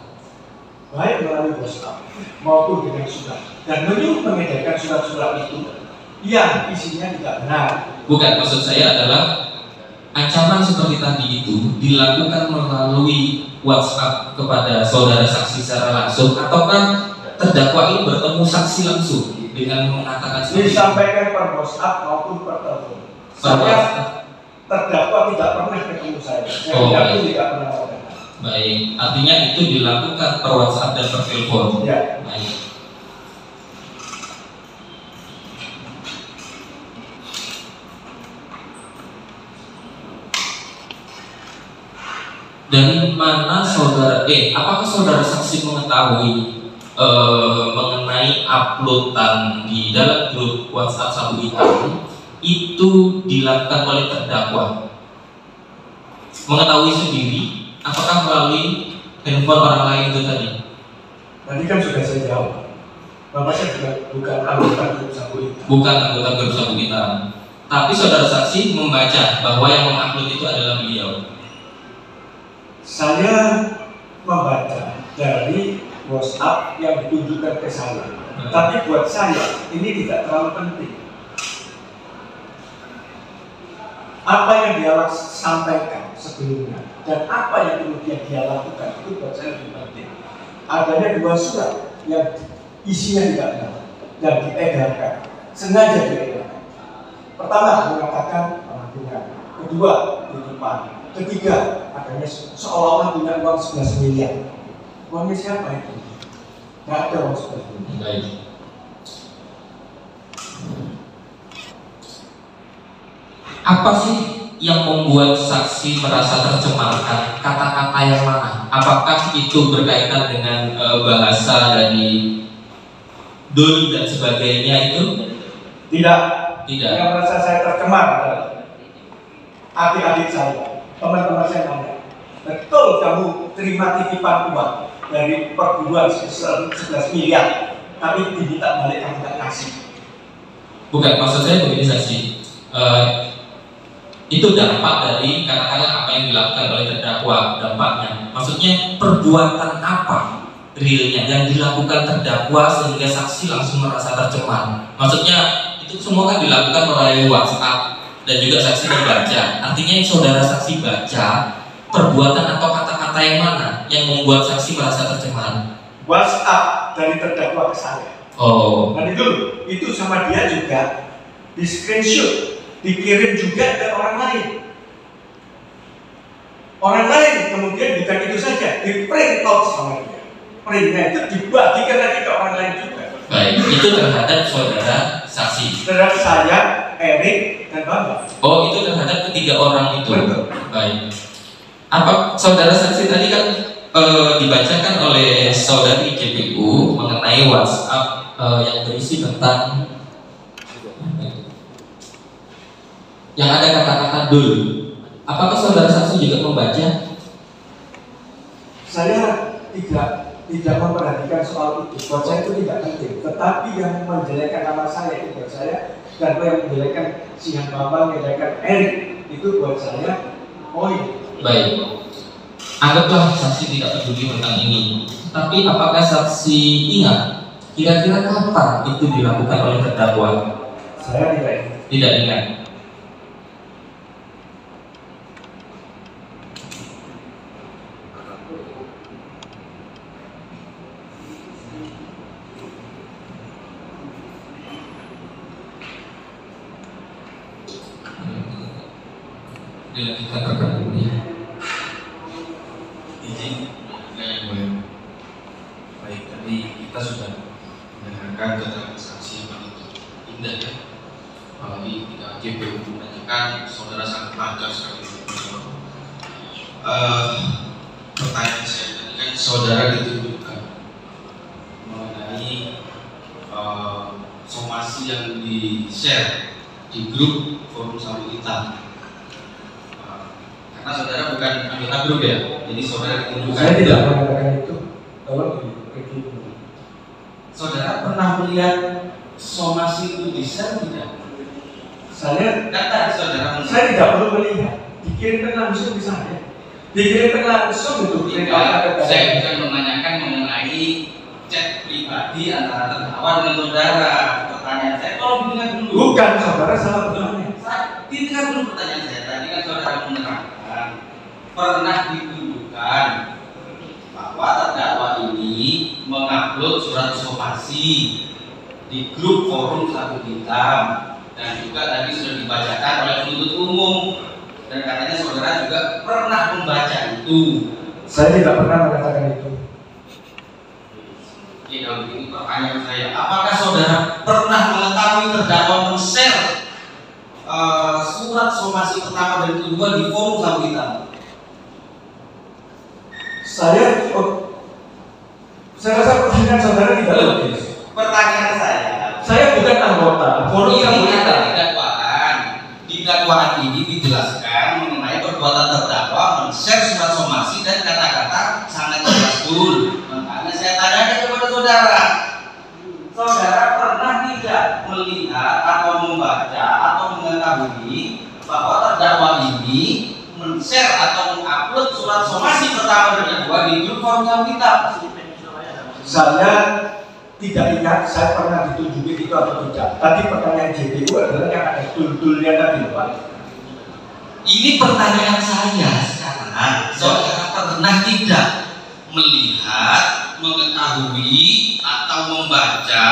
Baik melalui WhatsApp maupun dengan surat. dan menyuruh mengedarkan surat-surat itu yang isinya tidak benar. Bukan, maksud saya adalah ancaman seperti tadi itu dilakukan melalui WhatsApp kepada saudara saksi secara langsung, ataukah terdakwa ini bertemu saksi langsung dengan mengatakan seperti itu? Disampaikan per WhatsApp maupun per telepon. Saya terdakwa tidak pernah ketemu saya. Saya tidak pernah ada. Baik, artinya itu dilakukan per WhatsApp dan per telepon. Ya. Baik. Dari mana saudara, apakah saudara saksi mengetahui mengenai uploadan di dalam grup WhatsApp Sabu Hitam itu dilakukan oleh terdakwa? Mengetahui sendiri, apakah melalui handphone orang lain itu tadi? Tadi kan sudah saya jawab. Bapak saya juga bukan anggota grup Sabu Hitam. Bukan anggota grup Sabu Hitam. Tapi saudara saksi membaca bahwa yang mengupload itu adalah beliau. Saya membaca dari WhatsApp yang ditunjukkan ke saya. Tapi buat saya ini tidak terlalu penting. Apa yang dia sampaikan sebelumnya dan apa yang kemudian dia lakukan itu buat saya lebih penting. Adanya dua surat yang isinya tidak benar dan diedarkan, sengaja diedarkan. Pertama mengatakan pengakuan, kedua titipan, ketiga adanya seolah-olah punya uang 11 miliar. Uangnya siapa itu? Tidak ada uang 11 miliar. Baik. Apa sih yang membuat saksi merasa tercemarkan? Kata-kata yang mana? Apakah itu berkaitan dengan bahasa dari dul dan sebagainya itu? Tidak. Tidak. Yang merasa saya tercemar adalah adik-adik saya, teman-teman saya nanya, betul kamu terima titipan uang dari perguruan 11 miliar, tapi diminta balik kamu tidak kasih? Bukan, maksud saya begini saksi. Itu dampak dari katakanlah apa yang dilakukan oleh terdakwa, dampaknya. Maksudnya perbuatan apa realnya yang dilakukan terdakwa sehingga saksi langsung merasa tercemar? Maksudnya itu semua kan dilakukan melalui WhatsApp dan juga saksi membaca. Artinya saudara saksi baca perbuatan atau kata-kata yang mana yang membuat saksi merasa tercemar? WhatsApp dari terdakwa ke saya. Oh. Dan itu sama dia juga di screenshot, dikirim juga ke orang lain. Orang lain kemudian bukan itu saja, di print out sama dia. Printnya itu dibagikan lagi ke orang lain juga. Baik, itu terhadap saudara saksi. Terhadap saya, Erik, dan Bambang. Oh, itu terhadap ketiga orang itu. Betul. Baik. Apa saudara saksi tadi kan dibacakan oleh saudari JPU mengenai WhatsApp yang berisi tentang yang ada kata-kata dul. Apakah saudara saksi juga membaca? Saya tidak memperhatikan soal itu. Buat saya itu tidak penting. Tetapi yang menjelekkan nama saya itu buat saya, dan yang menjelekkan si Bambang, menjelekkan Erik itu buat saya poin. Baik. Anggaplah saksi tidak peduli tentang ini. Tapi apakah saksi ingat kira-kira kapan itu dilakukan oleh terdakwa? Saya tidak ingat. Tidak ingat. Dilanjutkan rekan ya. Izin yang boleh. Baik, tadi kita sudah mendengarkan keterangan saksi yang begitu indah ya. Apalagi ketika JPU menanyakan saudara sangat lancar sekali. Pertanyaan saya tadi kan saudara ditunjukkan mengenai somasi yang di-share di grup forum Sabu Hitam. Karena saudara bukan anggota grup ya, jadi saudara ditunjukkan. Saya tidak mengatakan itu. Tolong direview. Saudara pernah melihat somasi itu di-share tidak? Saya Saya tidak perlu melihat. Dikirimkan langsung ke saya. Dikirimkan langsung itu. tidak. Saya bukan menanyakan mengenai chat pribadi antara terdakwa dengan saudara. Pertanyaan saya, tolong dengar dulu. Bukan, saudara salah bertanya. Dengar dulu pertanyaan saya. Tadi kan saudara menerangkan pernah ditunjukkan bahwa terdakwa ini mengupload surat somasi di grup forum Sabut Hitam, dan juga tadi sudah dibacakan oleh penuntut umum, dan katanya saudara juga pernah membaca itu. Saya tidak pernah mengatakan itu. Oke, kalau begitu pertanyaan saya, apakah saudara pernah mengetahui terdakwa men-share surat somasi pertama dan kedua di forum Sabut Hitam? Saya rasa pertanyaan saudara tidak logis. Pertanyaan Saya bukan anggota forum Sabut ini Hitam. ada di dakwaan ini dijelaskan mengenai perbuatan terdakwa men-share surat somasi dan kata-kata sangat jelas betul. Makanya saya tanyakan kepada saudara, saudara pernah tidak melihat atau membaca atau mengetahui bahwa terdakwa ini men-share atau mengupload surat somasi pertama dan kedua di grup forum Sabut Hitam? Saya tidak ingat saya pernah ditunjukin itu atau tidak. Tadi pertanyaan JPU adalah yang ada tul-tulnya tadi, Pak. Ini pertanyaan saya sekarang. Saudara pernah tidak melihat, mengetahui atau membaca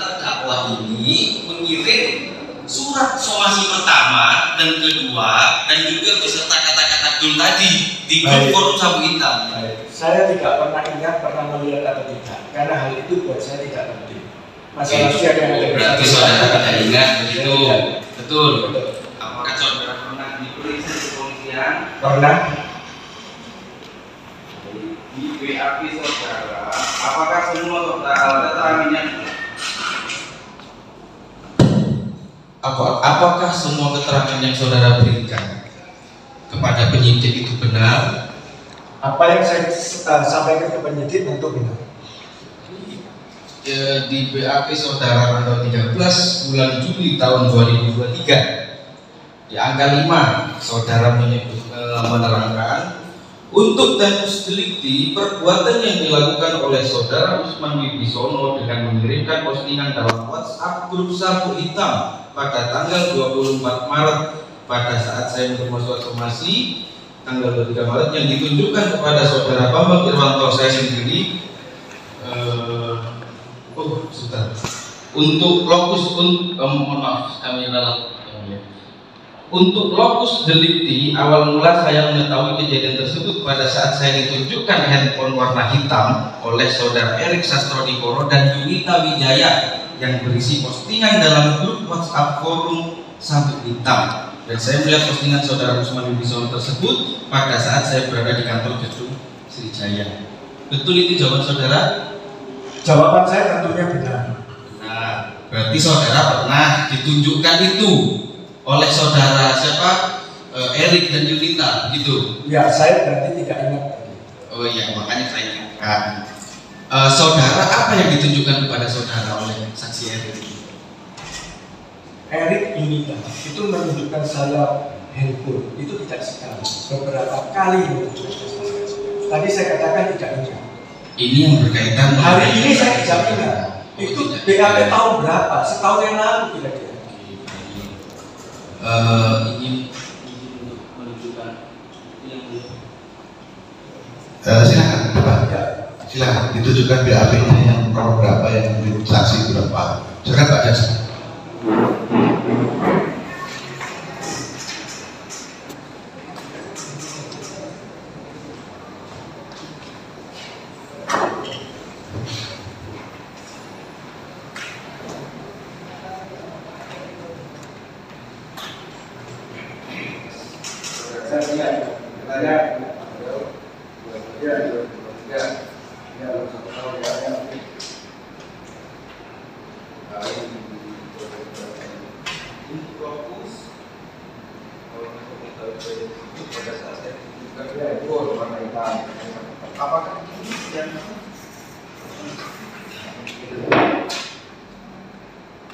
terdakwa ini mengirim surat somasi pertama dan kedua dan juga beserta kata-kata dul tadi di grup forum Sabut Hitam? Saya tidak pernah ingat, pernah melihat atau tidak, karena hal itu buat saya tidak penting. Masalah siapa yang ada. Berarti saudara tidak ingat begitu? Betul. Apakah saudara pernah diperiksa di kepolisian? Pernah. Di BAP saudara, apakah semua saudara keterangannya? Apakah semua keterangan yang saudara berikan kepada penyidik itu benar? Apa yang saya sampaikan ke penyidik tentu benar. Di BAP saudara tanggal 13 bulan Juli tahun 2023 di angka 5 saudara menerangkan untuk danus delikti perbuatan yang dilakukan oleh saudara Usman Wibisono dengan mengirimkan postingan dalam WhatsApp grup Sabut Hitam pada tanggal 24 Maret pada saat saya menerima surat somasi tanggal 23 Maret yang ditunjukkan kepada saudara Bambang Irwanto saya sendiri untuk lokus mohon maaf kami untuk lokus delikti awal mula saya mengetahui kejadian tersebut pada saat saya ditunjukkan handphone warna hitam oleh saudara Erik Sastronegoro dan Yunita Wijaya yang berisi postingan dalam grup WhatsApp forum Sabut Hitam, dan saya melihat postingan saudara Usman Wibisono tersebut pada saat saya berada di kantor gedung Sriwijaya. Betul itu jawaban saudara? Jawaban saya tentunya benar. Nah, berarti saudara pernah ditunjukkan itu oleh saudara siapa? Erik dan Yunita gitu. Ya, saya berarti tidak ingat. Oh iya, makanya saya ingatkan. Saudara apa yang ditunjukkan kepada saudara oleh saksi Erik? Erik Yunita itu menunjukkan saya handphone itu tidak sekali, beberapa kali menunjukkan saya. Tadi saya katakan tidak ingat. Ini yang berkaitan hari ini saya tidak ingat. Itu BAP tahun berapa? Setahun yang lalu kira-kira. Ingin menunjukkan silakan Pak. Silakan ditunjukkan BAP-nya yang nomor berapa, yang saksi berapa. Silakan Pak Jasa.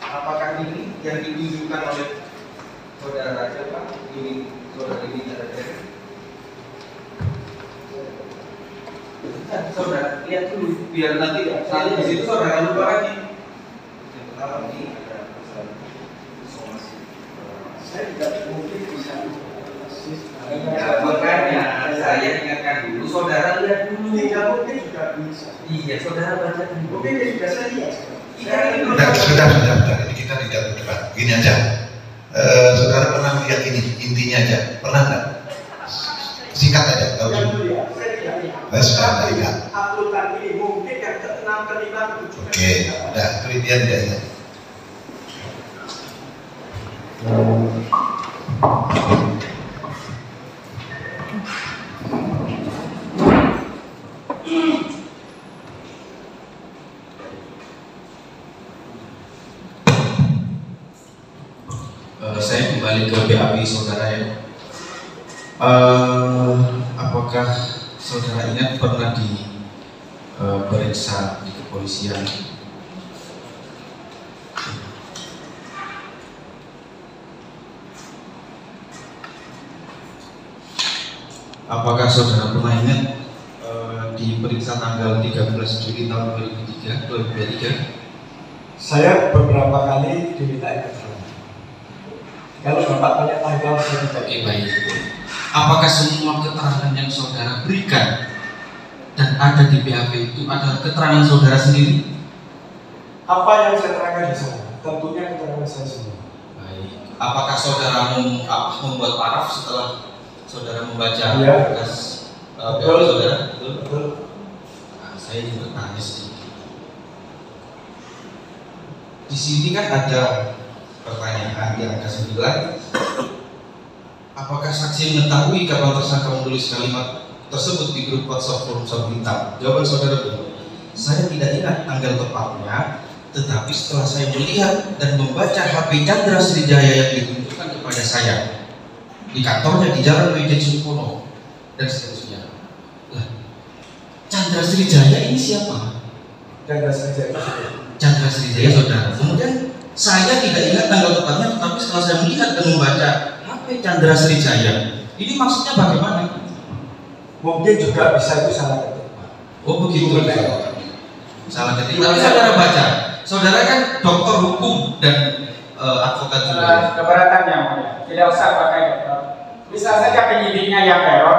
Apakah ini yang ditunjukkan oleh saudara siapa? Ini saudara ini ada. Saudara lihat dulu biar nanti saat di situ saudara lupa lagi. Saya tidak mungkin bisa. Ya, makanya saya ingatkan dulu, saudara lihat dulu. Tidak mungkin juga bisa. Iya, saudara baca dulu. Mungkin dia sudah saya lihat. Sebentar. Ini kita tidak berdebat. Gini aja. Saudara pernah lihat ini intinya aja? Pernah nggak? Singkat aja. Tahu Yang dulu. mulia, saya tidak lihat. Sudah tidak ingat. Uploadan ini mungkin yang ke-6, ke-5, ke-7. Oke, udah. Itu dia tidak ingat. Saya kembali ke BAP saudara ya. Apakah saudara ingat pernah diperiksa di kepolisian? Apakah saudara pernah ingat diperiksa tanggal 13 Juli tahun 2023? Saya beberapa kali diminta keterangan. Kalau Bapak tanya tanggal, saya tidak. Oke, baik. Apakah semua keterangan yang saudara berikan dan ada di BAP itu adalah keterangan saudara sendiri? Apa yang saya terangkan di sana? Tentunya keterangan saya sendiri. Baik. Apakah saudara membuat paraf setelah saudara membaca Iya. berkas BAP Betul. saudara? Betul. Nah, saya ingin bertanya sedikit. Di sini kan ada pertanyaan di angka 9. Apakah saksi mengetahui kapan tersangka menulis kalimat tersebut di grup WhatsApp forum Sabintang? Jawaban saudara dulu. Saya tidak ingat tanggal tepatnya, tetapi setelah saya melihat dan membaca HP Chandra Srijaya yang ditunjukkan kepada saya di kantornya di Jalan Majen Supono dan seterusnya. Lah, Chandra Srijaya ini siapa? Chandra Srijaya. Chandra Srijaya saudara. Kemudian saya tidak ingat tanggal tepatnya, tetapi setelah saya melihat dan membaca HP Chandra Srijaya, ini maksudnya bagaimana? Mungkin juga bisa itu salah ketik. Oh begitu. Salah ketik. Tapi saudara baca, saudara kan dokter hukum dan advokat juga. Keberatannya, tidak usah pakai dokter. Bisa saja penyidiknya yang error.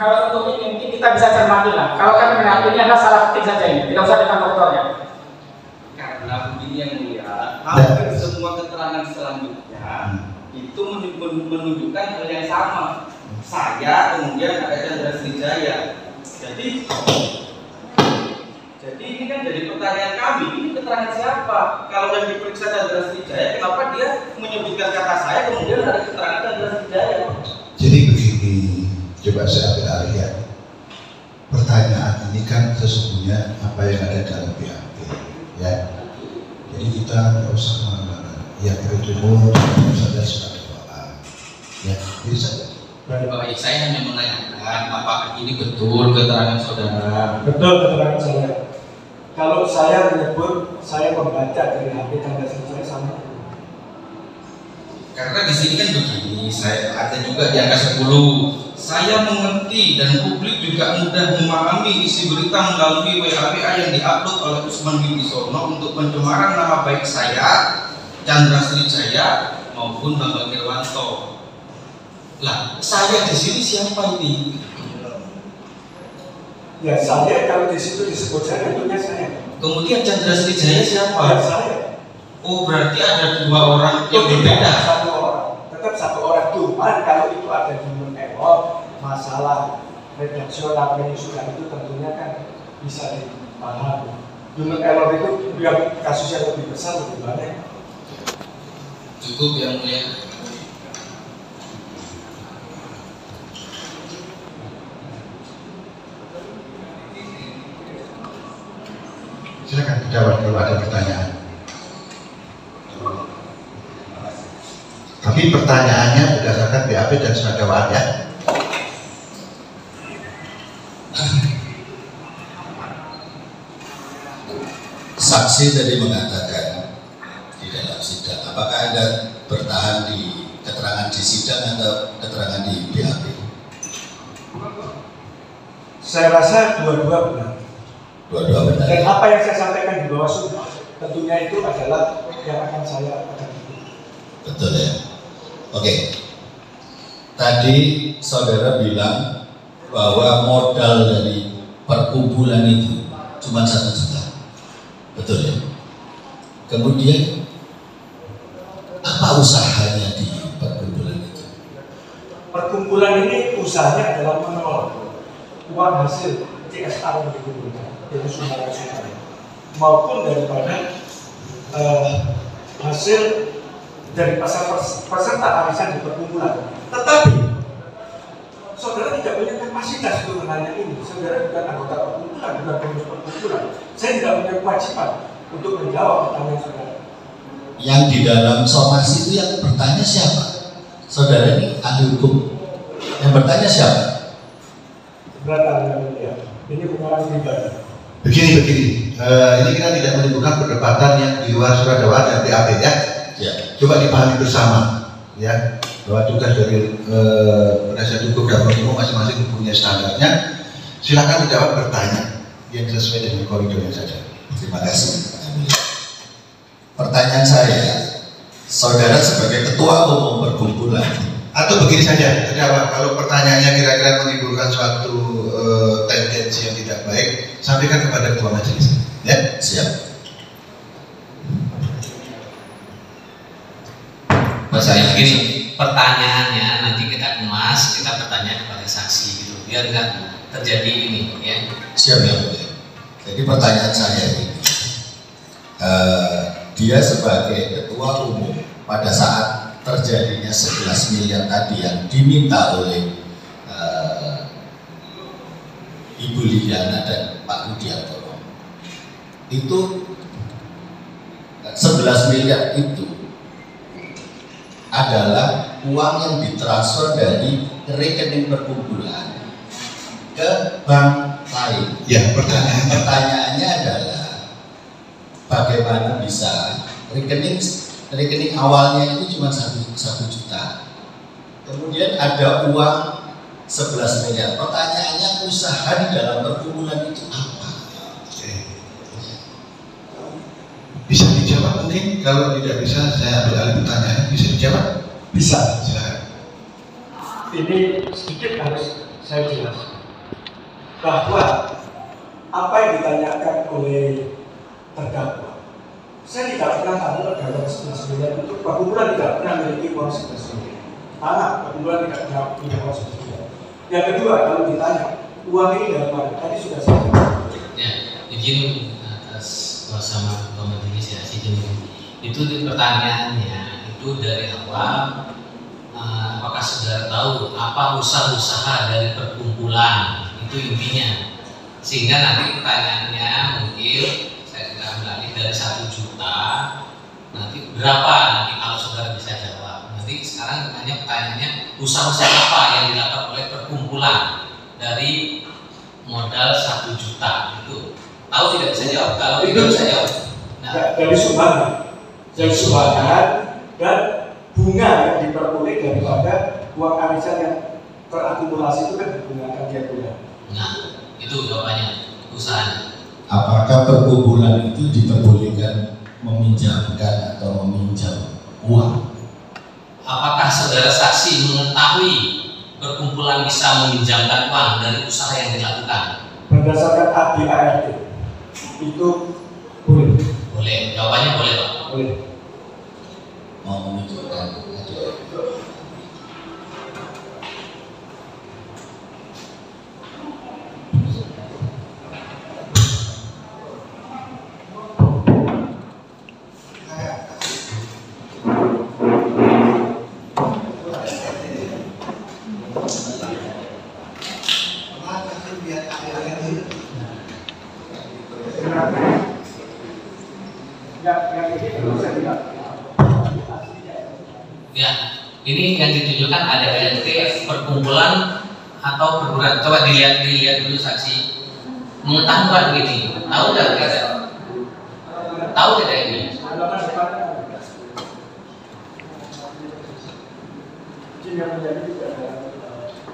Kalau untuk ini mungkin kita bisa cermati lah. Kalau kan ini adalah salah ketik saja ini, tidak usah dengan dokternya. Karena begini yang mulia, hampir semua keterangan selanjutnya itu menunjukkan hal yang sama. Saya kemudian ada Chandra Srijaya. Jadi ini kan jadi pertanyaan kami, ini keterangan siapa? Kalau yang diperiksa Chandra Srijaya, kenapa dia menyebutkan kata saya kemudian ada keterangan Chandra Srijaya? Jadi begini, coba saya ambil alih ya. Pertanyaan ini kan sesungguhnya apa yang ada dalam BAP, ya. Jadi kita nggak usah mengenal, ya itu saja sudah dakwaan, ya bisa. Baik, saya hanya menanyakan apakah ini betul keterangan saudara? Betul keterangan saya. Kalau saya menyebut saya membaca dari HP Chandra Srijaya sama. Karena di sini kan begini, saya ada juga di angka 10. Saya mengerti dan publik juga mudah memahami isi berita melalui WA yang diupload oleh Usman Wibisono untuk pencemaran nama baik saya, Chandra Srijaya maupun Bambang Irwanto. Lah, saya di sini siapa ini? Ya saya kalau di situ disebut saya tentunya saya. Kemudian Chandra Srijaya siapa? Ya saya. Oh, berarti ada dua orang yang berbeda. Satu orang, tetap satu orang. Cuman kalau itu ada human error, masalah redaksional penyusunan itu tentunya kan bisa dipahami. Human error itu yang kasus yang lebih besar lebih banyak. Cukup yang mulia. Silakan jawab kalau ada pertanyaan. Tapi pertanyaannya berdasarkan BAP dan surat dakwaan ya. Saksi tadi mengatakan di dalam sidang, apakah Anda bertahan di keterangan di sidang atau keterangan di BAP? Saya rasa dua-dua benar. Dua-dua benar. Dan apa yang saya sampaikan di Bawaslu tentunya itu adalah yang akan saya akan ikuti. Betul ya. Oke. Tadi saudara bilang bahwa modal dari perkumpulan itu cuma 1 juta. Betul ya. Kemudian apa usahanya di perkumpulan itu? Perkumpulan ini usahanya adalah mengelola uang hasil CSR yang dikumpulkan, yaitu sumbangan-sumbangan, maupun daripada hasil dari peserta arisan di perkumpulan. Tetapi saudara tidak punya kapasitas untuk menanya ini. Saudara bukan anggota perkumpulan, bukan pengurus perkumpulan. Saya tidak punya kewajiban untuk menjawab pertanyaan saudara. Yang di dalam somasi itu yang bertanya siapa? Saudara ini ahli hukum. Yang bertanya siapa? Ini pengalaman pribadi. Begini, ini kita tidak menimbulkan perdebatan yang di luar surat dakwaan dan BAP ya. Ya. Coba dipahami bersama, ya, bahwa tugas dari penasihat hukum dan penuntut masing-masing punya standarnya. Silakan dijawab bertanya yang sesuai dengan koridornya saja. Terima kasih. Pertanyaan saya, saudara sebagai ketua umum perkumpulan, atau begini saja, kalau pertanyaannya kira-kira menimbulkan suatu tendensi yang tidak baik, sampaikan kepada ketua majelis. Ya, siap. Maksudnya begini, pertanyaannya nanti kita kemas, kita bertanya kepada saksi gitu, biar nggak terjadi ini, ya. Siap ya. Jadi pertanyaan saya ini, dia sebagai ketua umum pada saat terjadinya 11 miliar tadi yang diminta oleh Ibu Liliana dan Pak Rudiantoro, itu 11 miliar itu adalah uang yang ditransfer dari rekening perkumpulan ke bank lain. Ya, pertanyaannya adalah bagaimana bisa rekening awalnya itu cuma 1 juta, kemudian ada uang 11 miliar. Pertanyaannya, usaha di dalam perkumpulan itu apa? Bisa dijawab mungkin, kalau tidak bisa saya ambil alih pertanyaan. Bisa dijawab? Bisa. Silakan. Ini sedikit harus saya jelaskan bahwa apa yang ditanyakan oleh terdakwa, saya tidak pernah tahu ada uang 11 miliar itu. Perkumpulan tidak pernah memiliki uang 11 miliar. Tanah perkumpulan tidak pernah punya uang 11 miliar. Yang kedua, kalau ditanya uang ini dari mana, tadi sudah saya jawab. Ya, izin atas kuasa ketua majelis ya, itu pertanyaannya itu dari awal. Apakah saudara tahu apa usaha-usaha dari perkumpulan, itu intinya, sehingga nanti pertanyaannya mungkin saya tidak ambil alih dari 1 juta nanti berapa nanti kalau saudara bisa jawab. Nanti sekarang hanya pertanyaannya usaha-usaha apa yang dilakukan oleh perkumpulan dari modal 1 juta itu, tahu tidak bisa jawab? Kalau tidak bisa jawab, nah, dari sumbangan dan bunga yang diperoleh daripada uang arisan yang terakumulasi itu kan digunakan tiap bulan. Nah, itu jawabannya, usahanya. Apakah perkumpulan itu diperbolehkan meminjamkan atau meminjam uang? Apakah saudara saksi mengetahui perkumpulan bisa meminjamkan uang dari usaha yang dilakukan? Berdasarkan ADART itu boleh. Boleh, jawabannya boleh Pak. Boleh. Mau menunjukkan Ya, ini yang ditunjukkan ada ADART perkumpulan atau perguruan. Coba dilihat dulu saksi. Mengetahui begini, tahu tidak? Tahu tidak ini?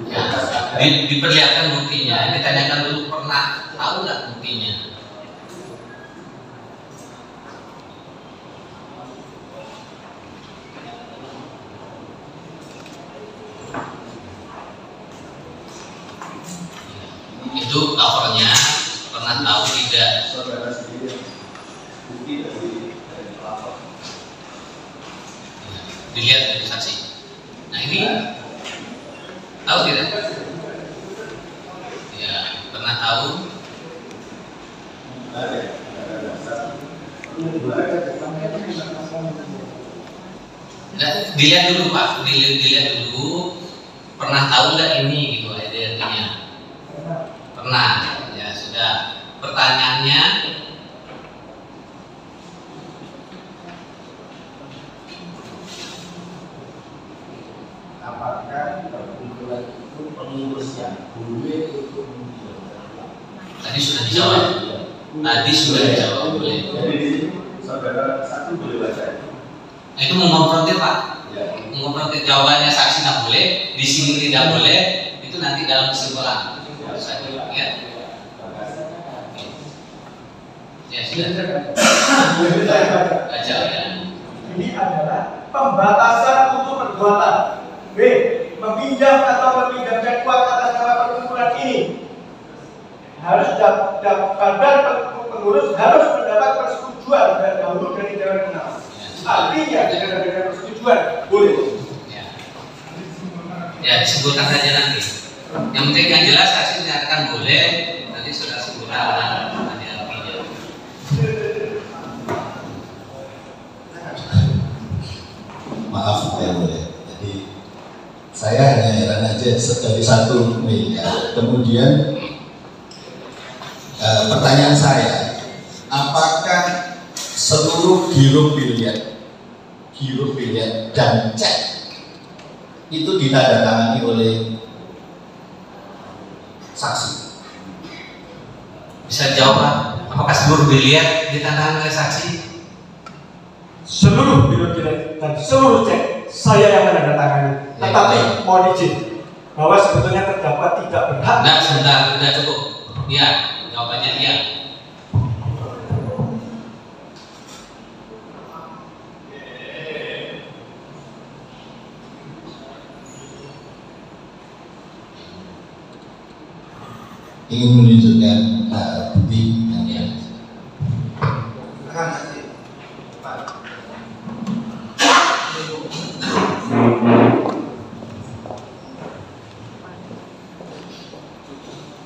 Ya, diperlihatkan buktinya. Ditanyakan dulu, pernah tahu nggak buktinya? Itu covernya, pernah tahu tidak? Saudara sendiri bukti dari pelapor. Dilihat dari saksi. Nah ini tahu tidak? Ya, pernah tahu? Nah, dilihat dulu Pak, dilihat dulu. Pernah tahu nggak ini gitu artinya? Pernah, ya sudah. Pertanyaannya, apakah perkumpulan itu pengurus yang boleh untuk tadi sudah dijawab. Tadi sudah dijawab boleh. Jadi di sini saudara satu boleh baca. Nah, itu mengonfrontir Pak. Mengonfrontir jawabannya saksi tidak boleh, di sini tidak boleh. Itu nanti dalam kesimpulan. Ya. Ya sudah. Baca ya. Ini adalah pembatasan untuk perbuatan. B. Meminjam atau meminjamkan uang atas nama perkumpulan ini. Harus badan pengurus harus mendapat persetujuan dahulu dari Dewan Pengawas. Artinya dengan adanya persetujuan boleh. Ya disebutkan saja nanti. Yang penting yang jelas saksi menyatakan boleh. Nanti sudah sebutkan ada artinya. Maaf ya boleh. Jadi saya hanya heran aja dari 1 miliar. Kemudian pertanyaan saya, apakah seluruh giro biliar dan cek itu ditandatangani oleh saksi? Bisa jawab, apakah seluruh biliar ditantangani oleh saksi? Seluruh biro biliar dan seluruh cek saya yang menandatangani. Tetapi mohon izin bahwa sebetulnya terdakwa tidak berhak. Enggak, sebentar, sudah cukup. Ya, jawabannya iya. Ingin menunjukkan bukti yang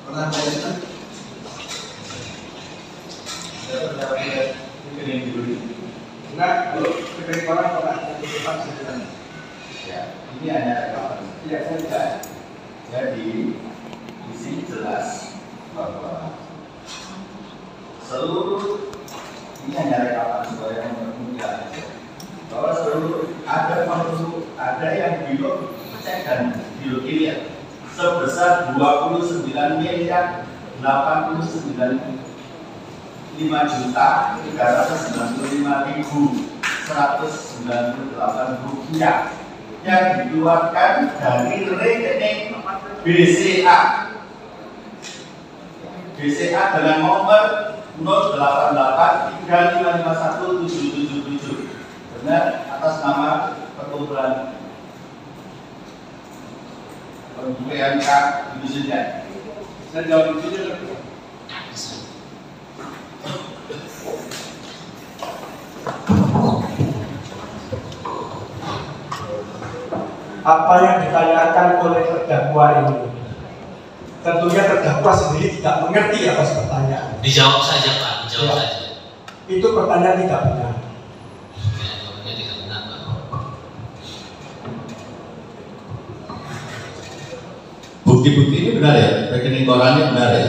Pernah melihat Nah, kalau rekening orang pernah dititipkan sebenarnya. ya, ini hanya rekaman. Iya, saya tidak. Jadi di sini jelas bahwa seluruh ini hanya rekaman supaya mempermudah aja. Bahwa seluruh ada yang biro cek dan biro biliar sebesar 29.395.198 rupiah yang dikeluarkan dari rekening BCA dengan nomor 0883551777 benar atas nama perkumpulan PMK Indonesia. Saya jawab di sini. Apa yang ditanyakan oleh terdakwa ini, tentunya terdakwa sendiri tidak mengerti atas pertanyaan. Dijawab saja Pak, dijawab Ya. saja. Itu pertanyaan tidak benar. Ya, jawabannya tidak benar Pak. Bukti-bukti ini benar ya? Rekening korannya benar ya?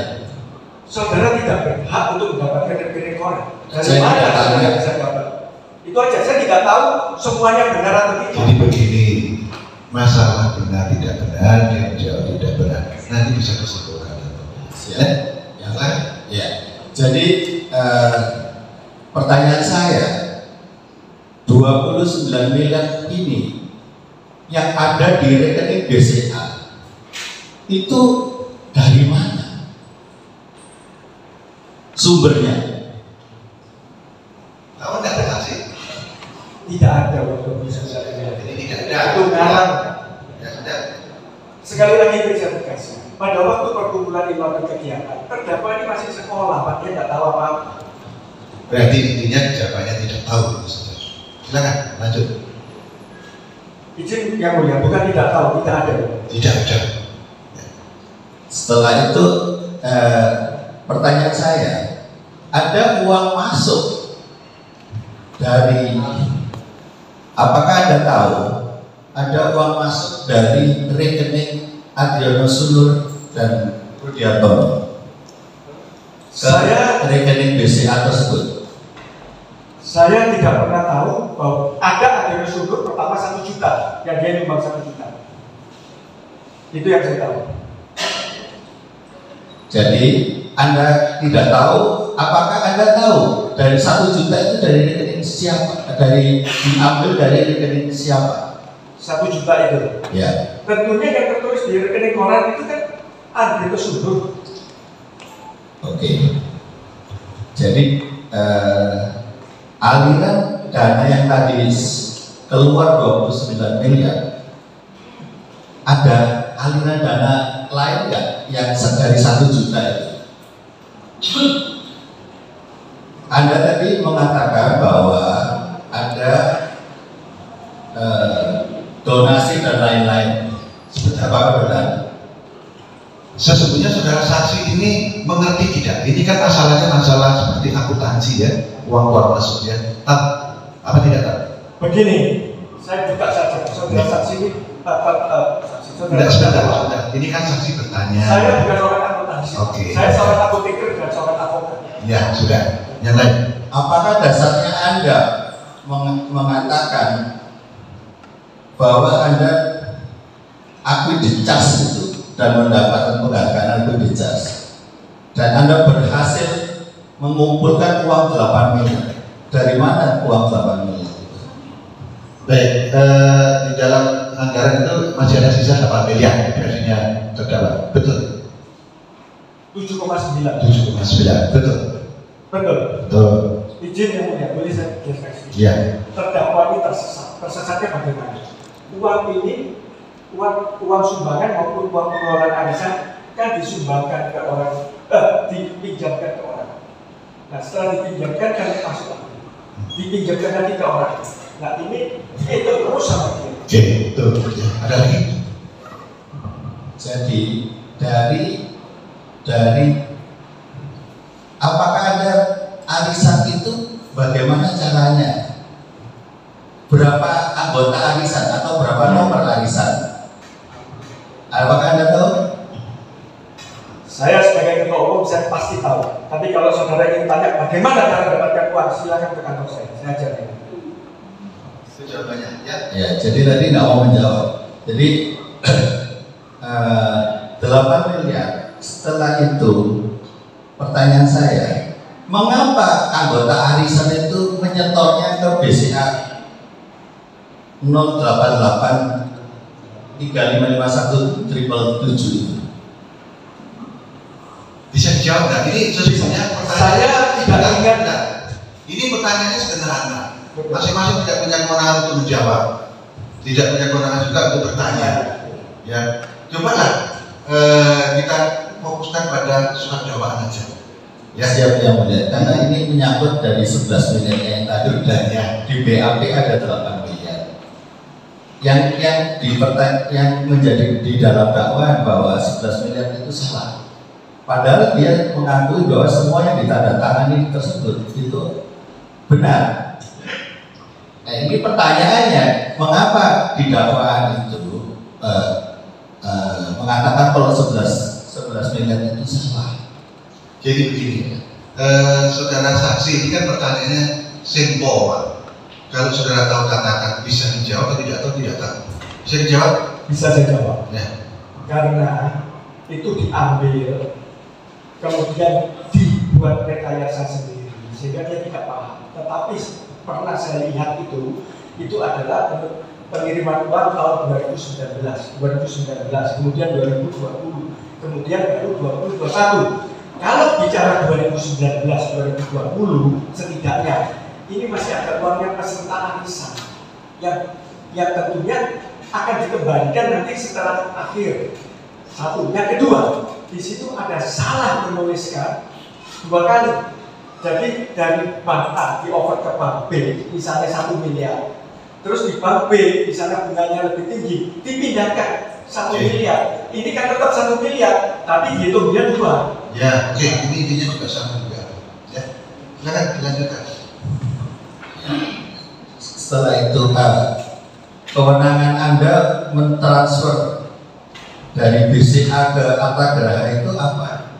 Saudara tidak berhak untuk mendapatkan rekening koran. Dari Saya mana tidak tahu. saudara bisa dapat? Itu aja, saya tidak tahu semuanya benar atau tidak. Jadi begini, masalah benar tidak benar, dia menjawab tidak benar. Nanti bisa kesimpulan. Ya, yang lain. Ya. Jadi pertanyaan saya, 29 miliar ini yang ada di rekening BCA itu dari mana sumbernya? Kalau tidak ada saksi, Tidak ada untuk bisa jadi. jadi tidak ada. Itu ngarang. Ya sudah. Sekali lagi saya tegaskan, pada waktu perkumpulan di luar kegiatan, terdakwa ini masih sekolah, Pak, dia tidak tahu apa-apa. Berarti intinya jawabannya tidak tahu. Silakan lanjut. Izin yang mulia, bukan tidak tahu, tidak ada. Tidak ada. Setelah itu pertanyaan saya, ada uang masuk dari, apakah Anda tahu ada uang masuk dari rekening Adriono Sulur dan Rudiartono ke rekening BCA tersebut? Saya tidak pernah tahu bahwa ada Adriono Sulur pertama 1 juta, yang dia nyumbang 1 juta. Itu yang saya tahu. Jadi Anda tidak tahu, apakah Anda tahu dari 1 juta itu dari rekening siapa? Diambil dari rekening siapa? 1 juta itu. Ya. Tentunya yang tertulis di rekening koran itu kan Adriono Sulur. Oke. Jadi aliran dana yang tadi keluar 29 miliar, ada aliran dana lain nggak yang dari 1 juta itu? Anda tadi mengatakan bahwa ada donasi dan lain-lain. Apakah benar? Sesungguhnya saudara saksi ini mengerti tidak? Ini kan asalnya masalah seperti akuntansi ya, uang keluar masuk ya. Apa tidak tahu? Begini, saya buka saja. Saudara saksi ini, Tidak, sebentar. Ini kan saksi bertanya. Saya bukan seorang akuntansi. Oke. Saya seorang apoteker dan seorang advokat. Ya sudah. Yang lain. Apakah dasarnya Anda mengatakan bahwa Anda akui dicas itu dan mendapatkan penghargaan akui dicas, dan Anda berhasil mengumpulkan uang 8 miliar? Dari mana uang 8 miliar itu? Baik, di dalam anggaran itu masih ada sisa 8 miliar versinya terdakwa. Betul. 7,9. 7,9. Betul. Betul. Betul. Izin yang mulia, boleh saya jelaskan? Iya. Terdakwa ini tersesat. Tersesatnya bagaimana? Uang ini, uang sumbangan maupun uang pengelolaan arisan kan disumbangkan ke orang, dipinjamkan ke orang. Nah setelah dipinjamkan kan masuk lagi, dipinjamkan lagi ke orang. Nah ini itu terus sama dia. Oke, betul. Ada lagi? Jadi dari apakah ada arisan itu, bagaimana caranya? Berapa anggota arisan atau berapa nomor arisan? Apakah Anda tahu? Saya sebagai ketua umum saya pasti tahu. Tapi kalau saudara ingin tanya bagaimana cara mendapatkan uang, silakan ke kantor saya ajarkan. Itu jawabannya. Ya. Ya, jadi tadi nggak mau menjawab. Jadi 8 miliar. Setelah itu, pertanyaan saya, mengapa anggota arisan itu menyetornya ke BCA 088 3551 777? Bisa dijawab nggak? Ini sesungguhnya pertanyaan. Saya tidak ingat. Enggak. Ini pertanyaannya sederhana. Masing-masing tidak punya kewenangan untuk menjawab, tidak punya kewenangan juga untuk bertanya. Ya, cobalah kita fokuskan pada surat dakwaan aja. Ya, siap yang mulia. Karena ini menyangkut dari 11 miliar yang tadi dan di BAP ada 8 miliar. Yang menjadi di dalam dakwaan bahwa 11 miliar itu salah. Padahal dia mengakui bahwa semua yang ditandatangani tersebut itu benar. Nah, ini pertanyaannya, mengapa di dakwaan itu mengatakan kalau 11 miliar itu salah? Jadi begini, saudara saksi ini kan pertanyaannya simpel, Pak. Kalau saudara tahu katakan bisa dijawab atau tidak tahu, tidak tahu. Bisa dijawab? Bisa saya jawab. Ya. Karena itu diambil, kemudian dibuat rekayasa sendiri, sehingga dia tidak paham. Tetapi pernah saya lihat itu adalah pengiriman uang tahun 2019, kemudian 2020, kemudian baru 2021. Kalau bicara 2019-2020, setidaknya ini masih ada uangnya peserta arisan yang tentunya akan dikembalikan nanti setelah akhir. Satu, yang kedua, di situ ada salah menuliskan 2 kali. Jadi dari bank A di over ke bank B, misalnya 1 miliar. Terus di bank B, misalnya bunganya lebih tinggi, dipindahkan 1 miliar. Ini kan tetap 1 miliar, tapi dihitungnya 2. Ya, oke, ini intinya juga sama juga. Ya, silakan dilanjutkan. Setelah itu, kewenangan Anda mentransfer dari BCA ke Arta Graha itu apa?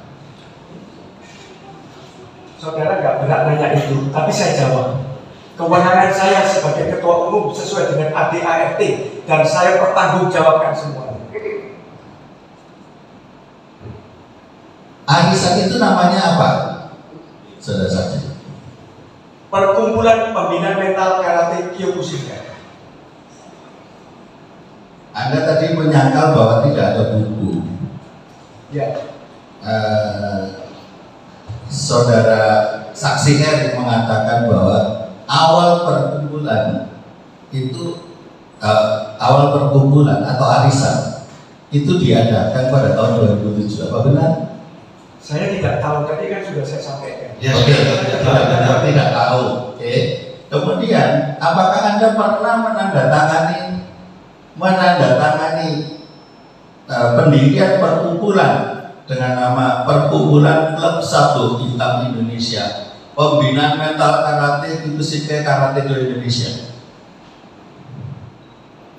Saudara nggak berat nanya itu, tapi saya jawab. Kewenangan saya sebagai ketua umum sesuai dengan ADART dan saya pertanggungjawabkan semuanya. Arisan itu namanya apa? Saudara saja. Perkumpulan Pembinaan Mental Karate Kyokushinkai. Anda tadi menyangkal bahwa tidak ada buku. Ya. Saudara saksi R mengatakan bahwa awal perkumpulan atau arisan itu diadakan pada tahun 2007. Apa benar? Saya tidak tahu, tadi kan sudah saya sampaikan. Ya, oke, tidak tahu. Oke. Kemudian, apakah Anda pernah menandatangani pendirian perkumpulan dengan nama Perkumpulan Klub Sabdo Hitam Indonesia, Pembinaan Mental Karate Kyokushinkai Karate Do Indonesia?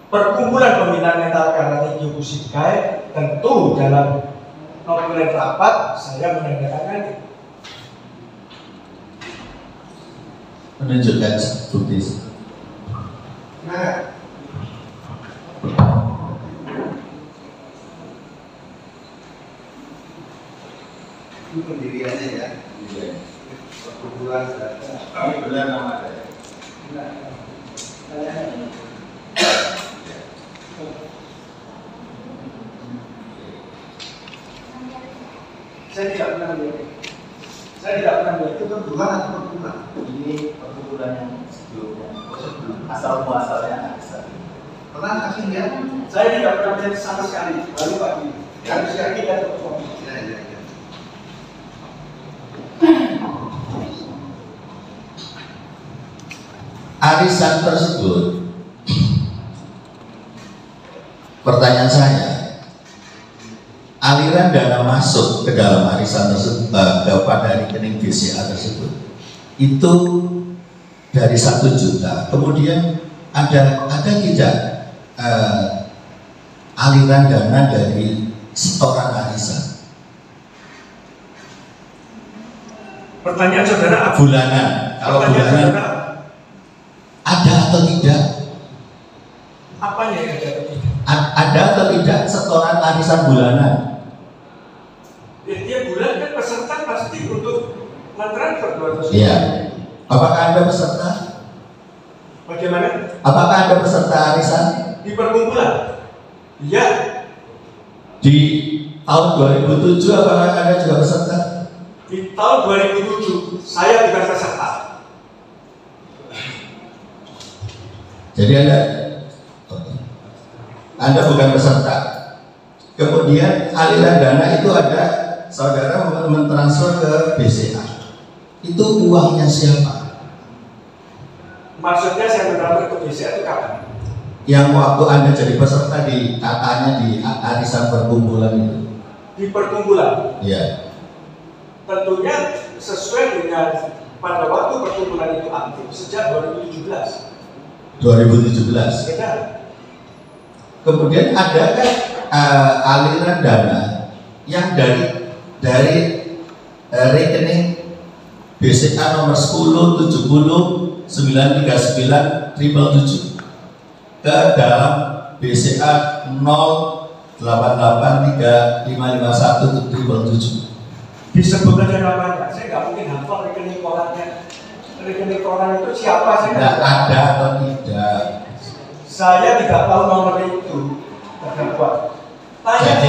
Perkumpulan Pembinaan Mental Karate Kyokushinkai tentu dalam notulen rapat saya menandatangani. Menunjukkan bukti. Nah, Itu pendiriannya ya. Perkumpulan benar nama saya. Saya tidak pernah melihat. Saya tidak pernah melihat. Itu perkumpulan atau perkumpulan? Ini perkumpulan yang sebelumnya. Asal muasalnya arisan. Pernah saksi ya? Saya tidak pernah melihat sama sekali. Baru pagi. Harus yakin dan perform. Ya. Arisan tersebut, pertanyaan saya, aliran dana masuk ke dalam arisan tersebut pada rekening BCA tersebut itu dari 1 juta. Kemudian ada tidak aliran dana dari setoran arisan? Pertanyaan saudara apa? Bulanan. Kalau bulanan ada atau tidak? Apanya yang ada atau tidak? Ada atau tidak setoran arisan bulanan? Ya, tiap bulan kan peserta pasti untuk mentransfer 200 ribu. Iya. Apakah Anda peserta? Bagaimana? Apakah Anda peserta arisan? Di perkumpulan? Iya. Di tahun 2007 apakah Anda juga peserta? Di tahun 2007 saya bukan peserta. Jadi Anda bukan peserta. Kemudian aliran dana itu ada, saudara mentransfer ke BCA. Itu uangnya siapa? Maksudnya saya mentransfer ke BCA itu kapan? Yang waktu Anda jadi peserta di katanya di arisan perkumpulan itu. Di perkumpulan. Iya. Tentunya sesuai dengan pada waktu perkumpulan itu aktif sejak 2017. 2017. Benar. Kemudian adakah aliran dana yang dari rekening BCA nomor 10 70 939 777 ke dalam BCA 088 3551 777? Disebut aja namanya. Saya nggak mungkin hafal rekening korannya. Rekening koran itu siapa? Saya tidak ada atau tidak? Saya tidak tahu nomor itu terdakwa. Jadi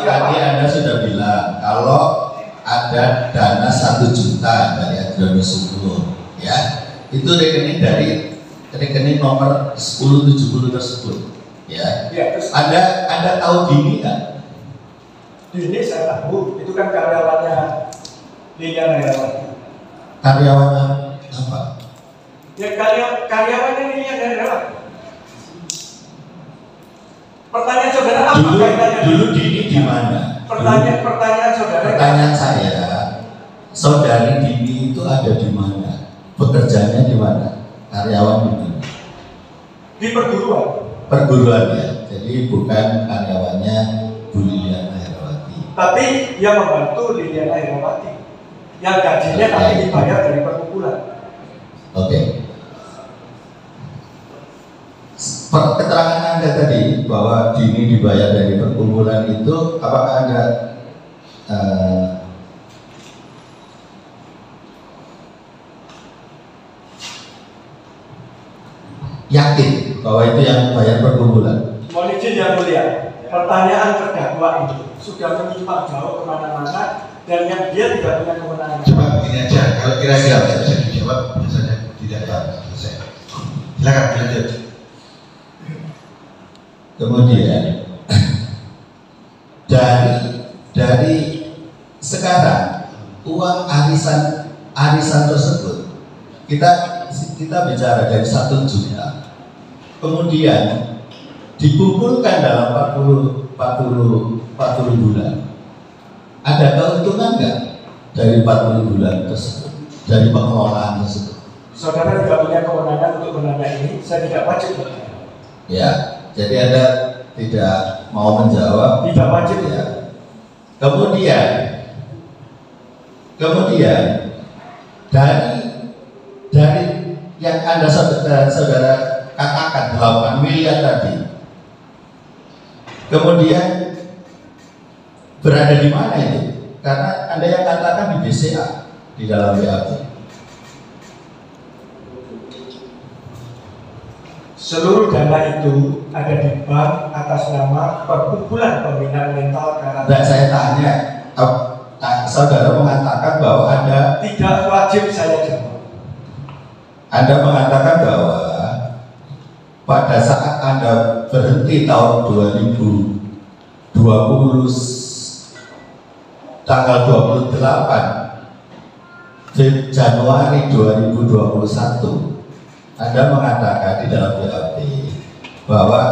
tadi Anda sudah bilang kalau ada dana 1 juta dari Adrianus Nugroho, ya, itu rekening dari rekening nomor 1070 tersebut, ya. Ya, terus Anda tahu Dini kan? Dini saya tahu, itu kan karyawannya Liliana Herawati. Karyawan apa? Ya karyawannya Liliana Herawati. Pertanyaan saudara apa kaitannya? Dulu Dini di mana? Pertanyaan saudara. Pertanyaan saya, saudari Dini itu ada di mana? Bekerjanya di mana? Karyawan di mana? Di perguruan. Perguruan ya. Jadi bukan karyawannya Bu Liliana Herawati. Tapi dia membantu Liliana Herawati. Yang gajinya tapi dibayar dari perkumpulan. Oke. Keterangan Anda tadi bahwa Dini dibayar dari perkumpulan itu, apakah Anda yakin bahwa itu yang bayar perkumpulan? Mohon izin yang mulia, pertanyaan terdakwa itu sudah menyimpang jauh kemana-mana dan yang dia tidak punya kewenangan. Coba begini aja, kalau kira-kira bisa dijawab, biasanya tidak selesai. Silakan lanjut. Kemudian dari sekarang uang arisan tersebut kita bicara dari 1 juta, kemudian dikumpulkan dalam 40 bulan. Ada keuntungan nggak dari 40 bulan tersebut, dari pengelolaan tersebut? Saudara tidak punya kewenangan untuk menanya ini, saya tidak wajib bertanya. Ya, jadi Anda tidak mau menjawab. Tidak wajib ya. Kemudian dari yang Anda saudara katakan 8 miliar tadi, kemudian berada di mana itu? Karena Anda yang katakan di BCA, di dalam BAP. Seluruh dana itu ada di bank atas nama Perkumpulan Pembinaan Mental Karantina. Dan saya tanya, saudara mengatakan bahwa Anda tidak wajib saya jawab. Anda mengatakan bahwa pada saat Anda berhenti tahun 2020 tanggal 28 Januari 2021, Anda mengatakan di dalam BAP bahwa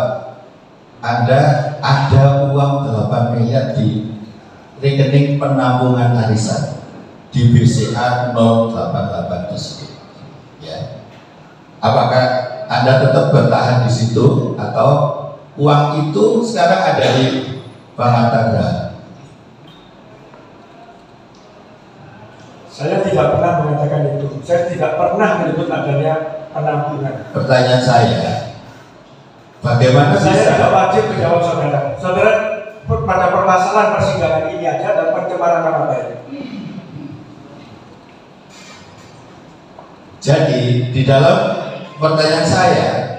Anda ada uang 8 miliar di rekening penampungan arisan di BCA 088 tersebut. Ya. Apakah Anda tetap bertahan di situ atau uang itu sekarang ada di Bank Antagra? Saya tidak pernah mengatakan itu. Saya tidak pernah menyebut adanya penampungan. Pertanyaan saya, bagaimana saya bisa? tidak wajib menjawab saudara. Saudara pada permasalahan persidangan ini aja dan pencemaran nama baik. Jadi di dalam pertanyaan saya,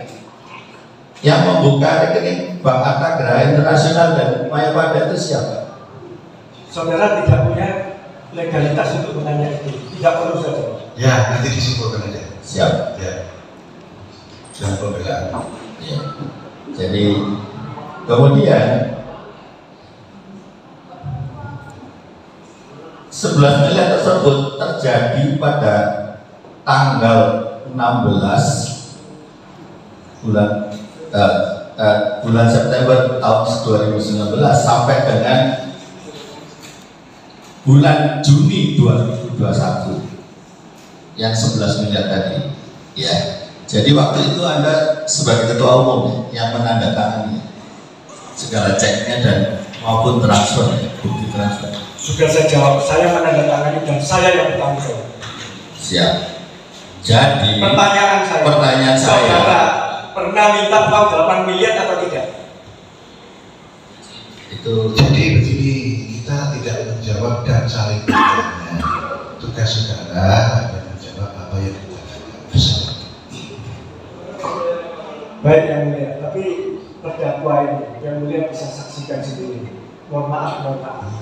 yang membuka rekening Bank Antagra Internasional dan Mayapada itu siapa? Saudara tidak punya legalitas untuk menanya itu. Tidak perlu saja. Ya, nanti disimpulkan aja. Siap. Ya. Dan pembelaan. Ya. Jadi kemudian 11 miliar tersebut terjadi pada tanggal 16 bulan September tahun 2019 sampai dengan bulan Juni 2021 yang 11 miliar tadi, ya. Jadi waktu itu Anda sebagai ketua umum yang menandatangani segala ceknya dan maupun transfer, bukti transfer. Sudah saya jawab, saya menandatangani dan saya yang bertanggung jawab. Siap. Jadi pertanyaan saya, saudara pernah minta uang 8 miliar atau tidak? Itu jadi begini, kita tidak menjawab dan saling bertanya. Tugas saudara adalah menjawab apa yang ditanyakan bersama. Baik yang mulia, tapi terdakwa ini yang mulia bisa saksikan sendiri. Mohon maaf,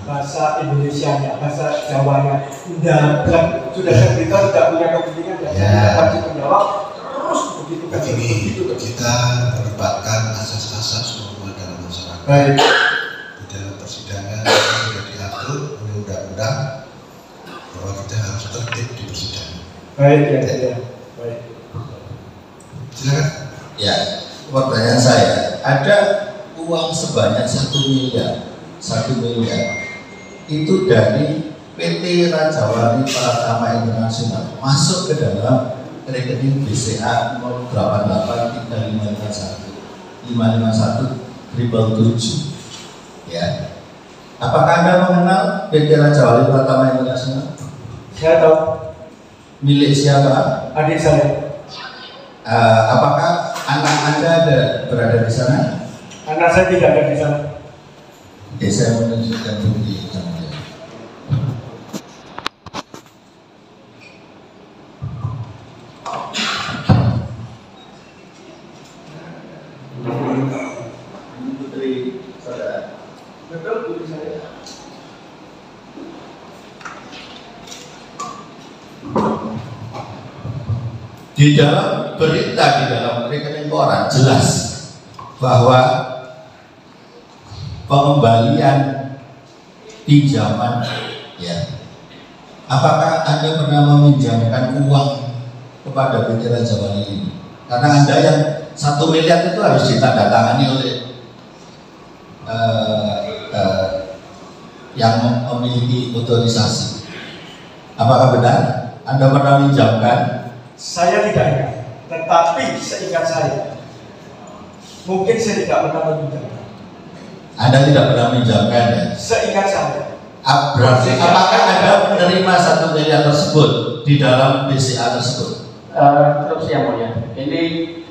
bahasa Indonesianya, bahasa Jawanya, sudah cerita tidak punya kepentingan dan tidak wajib menjawab terus begitu kan? Kita melibatkan asas-asas norma dalam masyarakat. Baik. Di dalam persidangan sudah diatur oleh undang-undang bahwa kita harus tertib di persidangan. Baik ya, ya. Baik. Silakan. Ya, pertanyaan saya, ada uang sebanyak 1 miliar itu dari PT Raja Wali Pratama Internasional masuk ke dalam rekening BCA 0885351 ya. Apakah Anda mengenal PT Raja Wali Pratama Internasional? Saya tahu. Milik siapa? Adik saya. Apakah anak Anda berada di sana? Anak saya tidak ada di sana. Oke, saya menunjukkan bukti. Putri saudara. Betul, putri saya. Di dalam berita di dalam rekening koran jelas bahwa pengembalian pinjaman ya. Apakah Anda pernah meminjamkan uang kepada PT Raja Wali ini? Karena Anda yang 1 miliar itu harus ditandatangani oleh yang memiliki otorisasi. Apakah benar Anda pernah meminjamkan? Saya tidak ingat, tetapi seingat saya, mungkin saya tidak pernah meminjamkan. Anda tidak pernah meminjamkan ya? Seingat saya. Berarti apakah Anda menerima 1 miliar tersebut di dalam BCA tersebut? Terus yang mulia, ini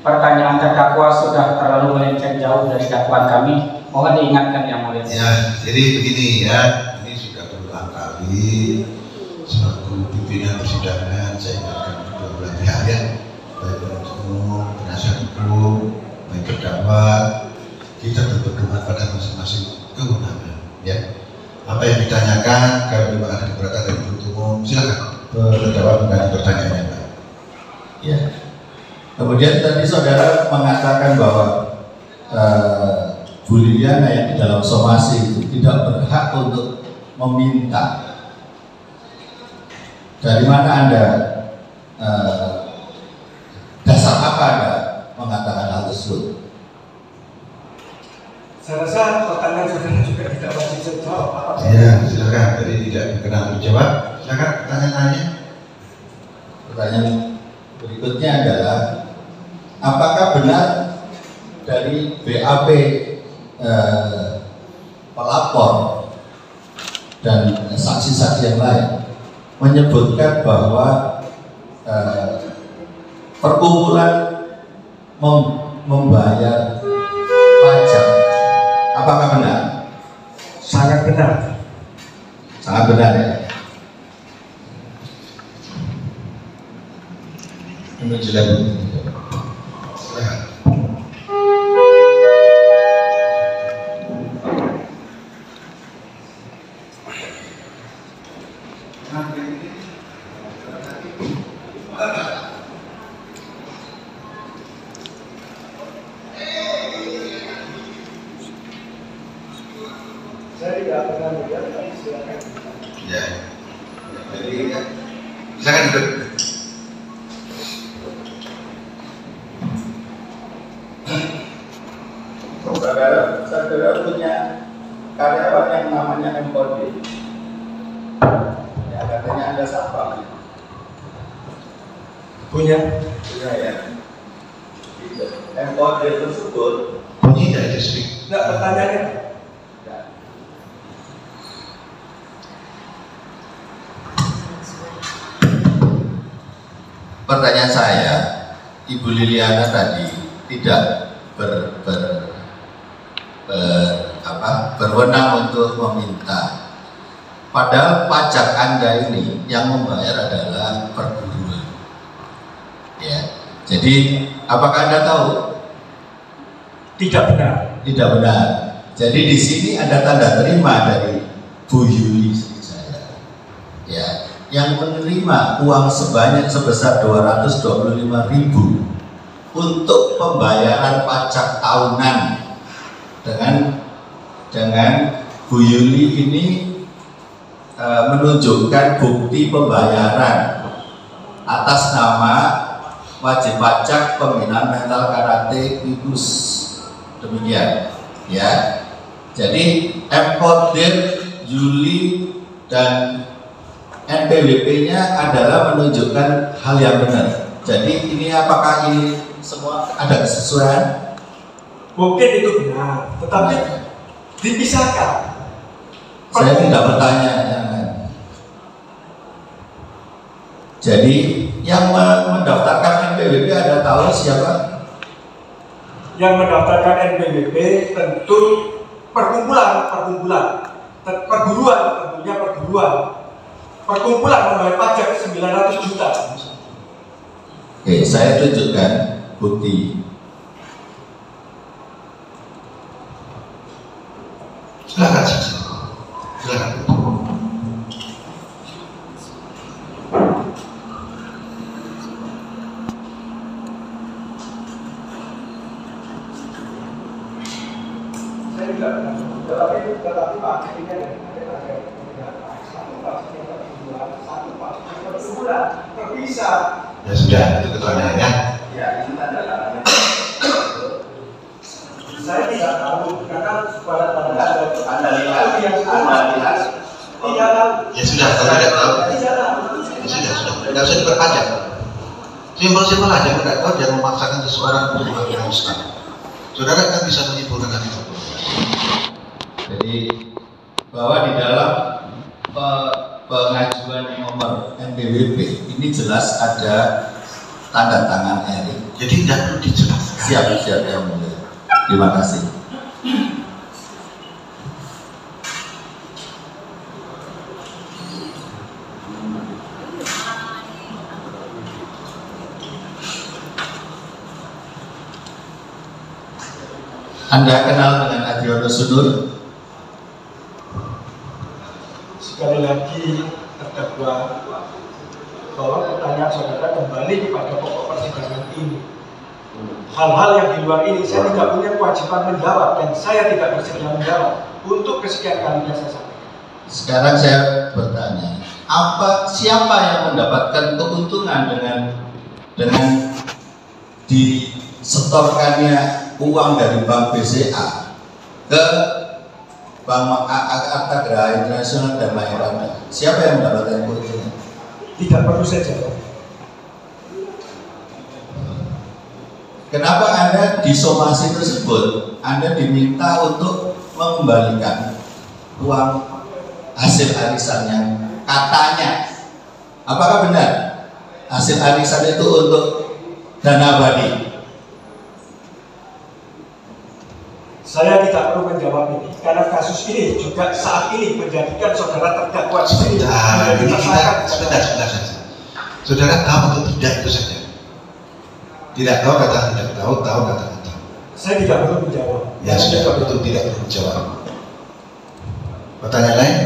pertanyaan terdakwa sudah terlalu melenceng jauh dari dakwaan kami. Mohon diingatkan yang mulia. Ya, jadi begini ya, ini sudah berulang kali selaku pimpinan persidangan saya ingatkan kedua belah pihak ya, baik penuntut umum, penasihat hukum, baik terdakwa, kita berpedoman pada masing-masing kewenangan ya. Apa yang ditanyakan kalau memang ada keberatan dari penuntut umum, silakan terdakwa mengganti pertanyaannya Pak. Ya. Kemudian tadi saudara mengatakan bahwa Bu Liliana yang di dalam somasi itu tidak berhak untuk meminta. Dari mana Anda dasar apa Anda mengatakan hal tersebut? Saya rasa pertanyaan saudara juga tidak wajib saya jawab. Ya, silakan. Jadi tidak berkenan dijawab. Silakan pertanyaannya. Pertanyaan berikutnya adalah apakah benar dari BAP pelapor dan saksi-saksi yang lain menyebutkan bahwa perkumpulan membayar pajak, apakah benar? Sangat benar. Sangat benar ya. Menunjukkan Saya tidak pernah melihat, tapi silakan. Ya. Jadi silakan duduk. Saudara punya karyawan yang namanya Empodi. Ya, katanya Anda siapa? Punya ya. Empodi tersebut Bunyi tidak speak. Enggak, pertanyaannya. Pertanyaan saya, Ibu Liliana tadi tidak berwenang untuk meminta. Padahal pajak Anda ini yang membayar adalah perguruan. Ya. Jadi, apakah Anda tahu Tidak benar. Tidak benar. Jadi di sini ada tanda terima dari Bu Yuli Sriwijaya, ya, yang menerima uang sebanyak sebesar 225.000 untuk pembayaran pajak tahunan dengan Bu Yuli ini menunjukkan bukti pembayaran atas nama wajib pajak pembinaan mental karate Ikus, demikian, ya. Jadi M-Kodir, Yuli dan NPWP-nya adalah menunjukkan hal yang benar. Jadi ini apakah ini semua ada kesesuaian? Mungkin itu benar, tetapi dipisahkan. Saya tidak bertanya, jangan. Jadi yang mendaftarkan NPWP ada tahu siapa? Yang mendaftarkan NPWP tentu perkumpulan, perkumpulan membayar pajak 900 juta. Oke, saya tunjukkan bukti. Silakan, silakan. Saya tidak tetapi pajak ini ada satu perkumpulan terpisah. Ya sudah, itu keterangannya. Ya, ini tanda tangannya. Saya tidak tahu karena pada Anda lihat. Tidak tahu. Ya sudah, kalau tidak tahu. Tidak tahu. Ya sudah. Tidak usah diperpanjang. Simpel-simpel aja, tidak tahu jangan memaksakan seseorang untuk menguruskan. Saudara kan bisa menyimpulkan itu. Jadi bahwa di dalam pengajuan nomor NPWP ini jelas ada tanda tangan Erik. Jadi tidak perlu dijelaskan. Siap yang mulia. Terima kasih. Anda kenal dengan Adriono Sunur? Sekali lagi terdakwa bahwa pertanyaan saudara kembali kepada pokok persidangan ini. Hal-hal yang di luar ini saya tidak punya kewajiban menjawab dan saya tidak bersedia menjawab untuk kesekian kalinya saya sampaikan. Sekarang saya bertanya, siapa yang mendapatkan keuntungan dengan disetorkannya uang dari Bank BCA ke Bank Arta Geraha Internasional dan Mahiranda? Siapa yang mendapatkan keuntungan? Tidak perlu saya jawab. Kenapa Anda di somasi tersebut Anda diminta untuk mengembalikan uang hasil arisan yang katanya, apakah benar hasil arisan itu untuk dana abadi? Saya tidak perlu menjawab ini karena kasus ini juga saat ini menjadikan saudara terdakwa di sini. Sebentar saja. Saudara tahu atau tidak itu saja. Tidak tahu kata tidak tahu, tahu kata tidak tahu. Saya tidak perlu menjawab. Ya sudah, itu tidak perlu menjawab. Pertanyaan lain?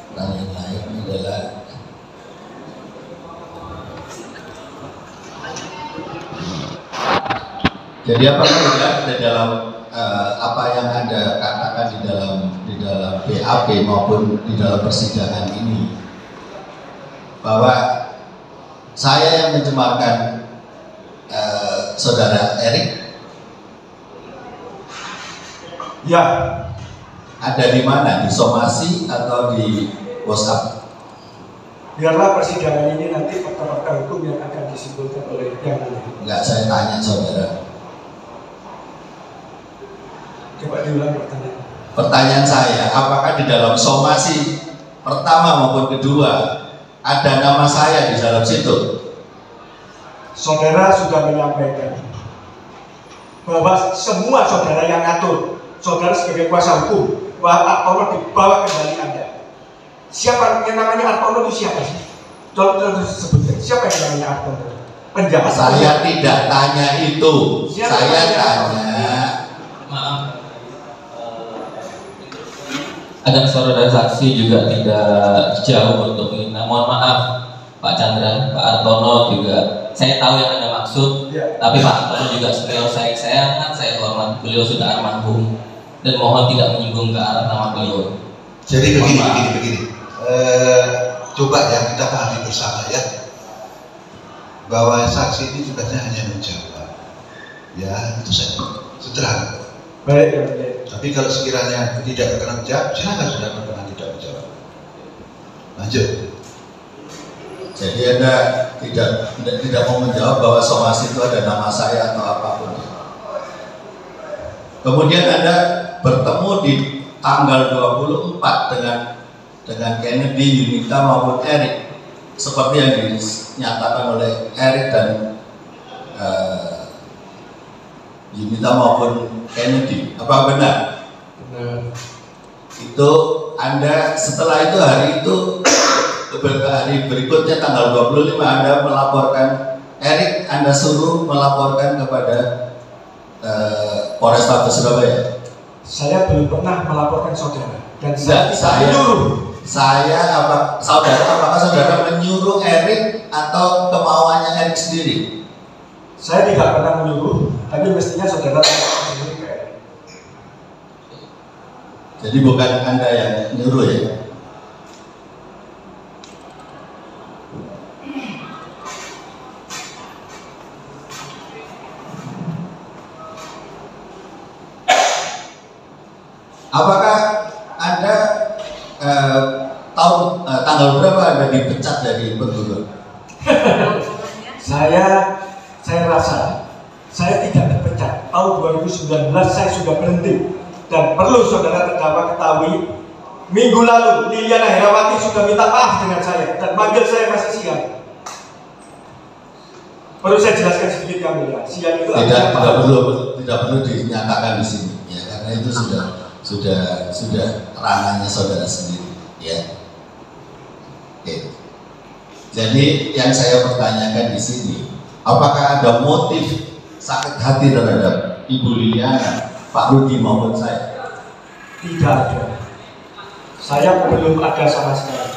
Pertanyaan lain adalah jadi apakah benar di dalam apa yang Anda katakan di dalam BAP maupun di dalam persidangan ini bahwa saya yang mencemarkan saudara Erik? Ya. Ada di mana? Di somasi atau di WhatsApp? Biarlah persidangan ini nanti fakta-fakta hukum yang akan disimpulkan oleh yang mulia. Enggak, saya tanya saudara. Coba diulang pertanyaan. Pertanyaan saya, apakah di dalam somasi pertama maupun kedua ada nama saya di dalam situ? Saudara sudah menyampaikan bahwa semua saudara yang ngatur, saudara sebagai kuasa hukum, bahwa Artono dibawa kendali Anda. Siapa yang namanya Artono itu siapa sih? Contoh sebutkan, siapa yang namanya Artono? penjahat. Saya tidak tanya itu. Saya tanya. Maaf. Agar saudara saksi juga tidak jauh untuk ini. Mohon maaf Pak Chandra, Pak Artono juga. Saya tahu yang Anda maksud, tapi Pak Artono juga senior saya hormat. Beliau sudah almarhum dan mohon tidak menyinggung ke arah nama beliau. Jadi begini. Coba ya kita pahami bersama ya, bahwa saksi ini tugasnya hanya menjawab. Ya itu saja, sederhana. Baik. Tapi kalau sekiranya tidak berkenan menjawab, silakan sudah berkenan tidak menjawab. Lanjut. Jadi Anda tidak mau menjawab bahwa somasi itu ada nama saya atau apapun. Kemudian Anda bertemu di tanggal 24 dengan Kennedy, Yunita maupun Erik, seperti yang dinyatakan oleh Erik dan Yunita maupun Kennedy. Apa benar? Benar. Itu Anda setelah itu hari berikutnya tanggal 25 Anda melaporkan Erik, Anda suruh melaporkan kepada Polrestabes Surabaya. Saya belum pernah melaporkan saudara dan apakah saudara menyuruh Erik atau kemauannya Erik sendiri? Saya tidak pernah menyuruh, tapi mestinya saudara sendiri ke Erik. Jadi bukan Anda yang nyuruh ya? Apakah Anda tanggal berapa Anda dipecat dari Pengguna? Saya rasa saya tidak dipecat. Tahun 2019 saya sudah berhenti dan perlu saudara terdakwa ketahui, minggu lalu Liliana Herawati sudah minta maaf dengan saya dan manggil saya masih siang. Perlu saya jelaskan sedikit yang mulia. Siang itu tidak perlu dinyatakan di sini ya, karena itu sudah ranahnya saudara sendiri ya. Oke. Jadi yang saya pertanyakan di sini, apakah ada motif sakit hati terhadap Ibu Liliana, Pak Rudi maupun saya? Tidak ada. Saya belum ada sama sekali.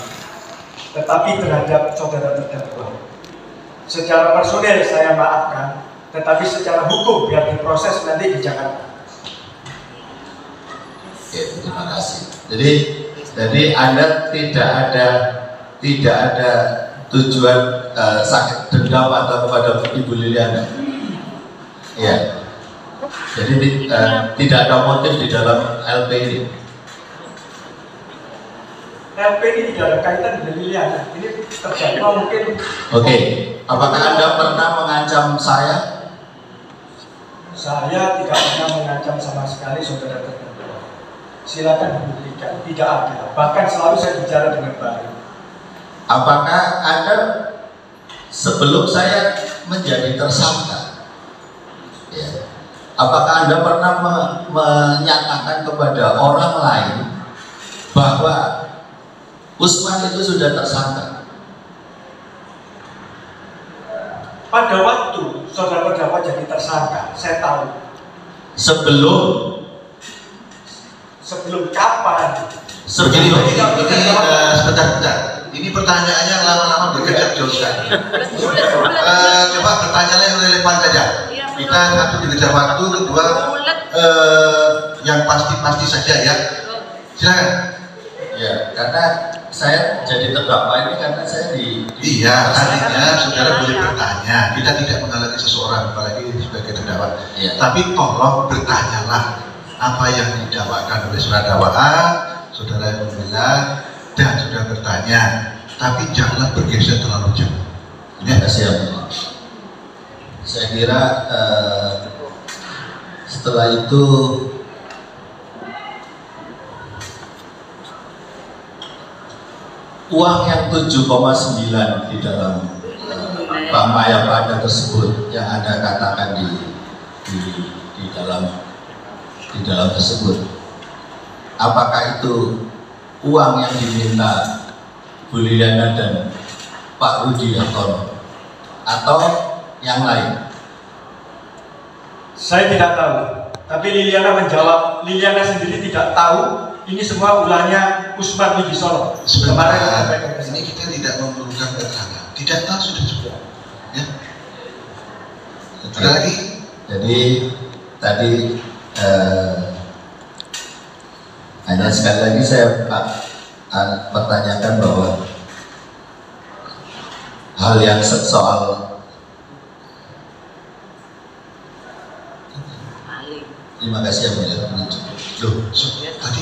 Tetapi terhadap saudara terdakwa, secara personel saya maafkan, tetapi secara hukum biar diproses nanti di Jakarta. Oke, terima kasih. Jadi Anda tidak ada tujuan sakit dendam atau kepada Ibu Liliana. Ya. Jadi tidak ada motif di dalam LP ini. LP ini tidak ada kaitan dengan Liliana. Ini terdakwa mungkin. Oke. Apakah Anda pernah mengancam saya? Saya tidak pernah mengancam sama sekali saudara terdakwa. Silakan dibuktikan, tidak ada. Bahkan selalu saya bicara dengan baik. Apakah Anda sebelum saya menjadi tersangka, ya, apakah Anda pernah menyatakan kepada orang lain bahwa Usman itu sudah tersangka? Pada waktu saudara terdakwa jadi tersangka, saya tahu. Sebelum kapan? Sebentar. Ini pertanyaannya lama-lama berkecap jauh sekali. Coba pertanyaannya yang relevan saja. Kita satu dikejar waktu, kedua yang pasti saja ya. Silakan. Ya, karena saya jadi terdakwa ini karena saya Iya, artinya saudara boleh bertanya. Kita tidak menghalangi seseorang, apalagi sebagai terdakwa. Ya. Tapi tolong bertanyalah apa yang didakwakan oleh saudara dakwaan, saudara yang membela, dan sudah bertanya. Tapi janganlah bergeser terlalu jauh. Ya, siap. Saya kira setelah itu uang yang 7,9 di dalam Bank Maya Pada tersebut yang Anda katakan di dalam tersebut, apakah itu uang yang diminta Bu Liliana dan Pak Rudi Artono, atau yang lain? Saya tidak tahu, tapi Liliana menjawab, Liliana sendiri tidak tahu. Ini semua ulahnya Usman Wibisono. Sebenarnya ini kita tidak memerlukan keterangan. Tidak tahu sudah cukup. Ya. Ada lagi? Jadi tadi hanya sekali lagi saya pertanyakan bahwa hal yang soal terima kasih yang banyak. Loh, tadi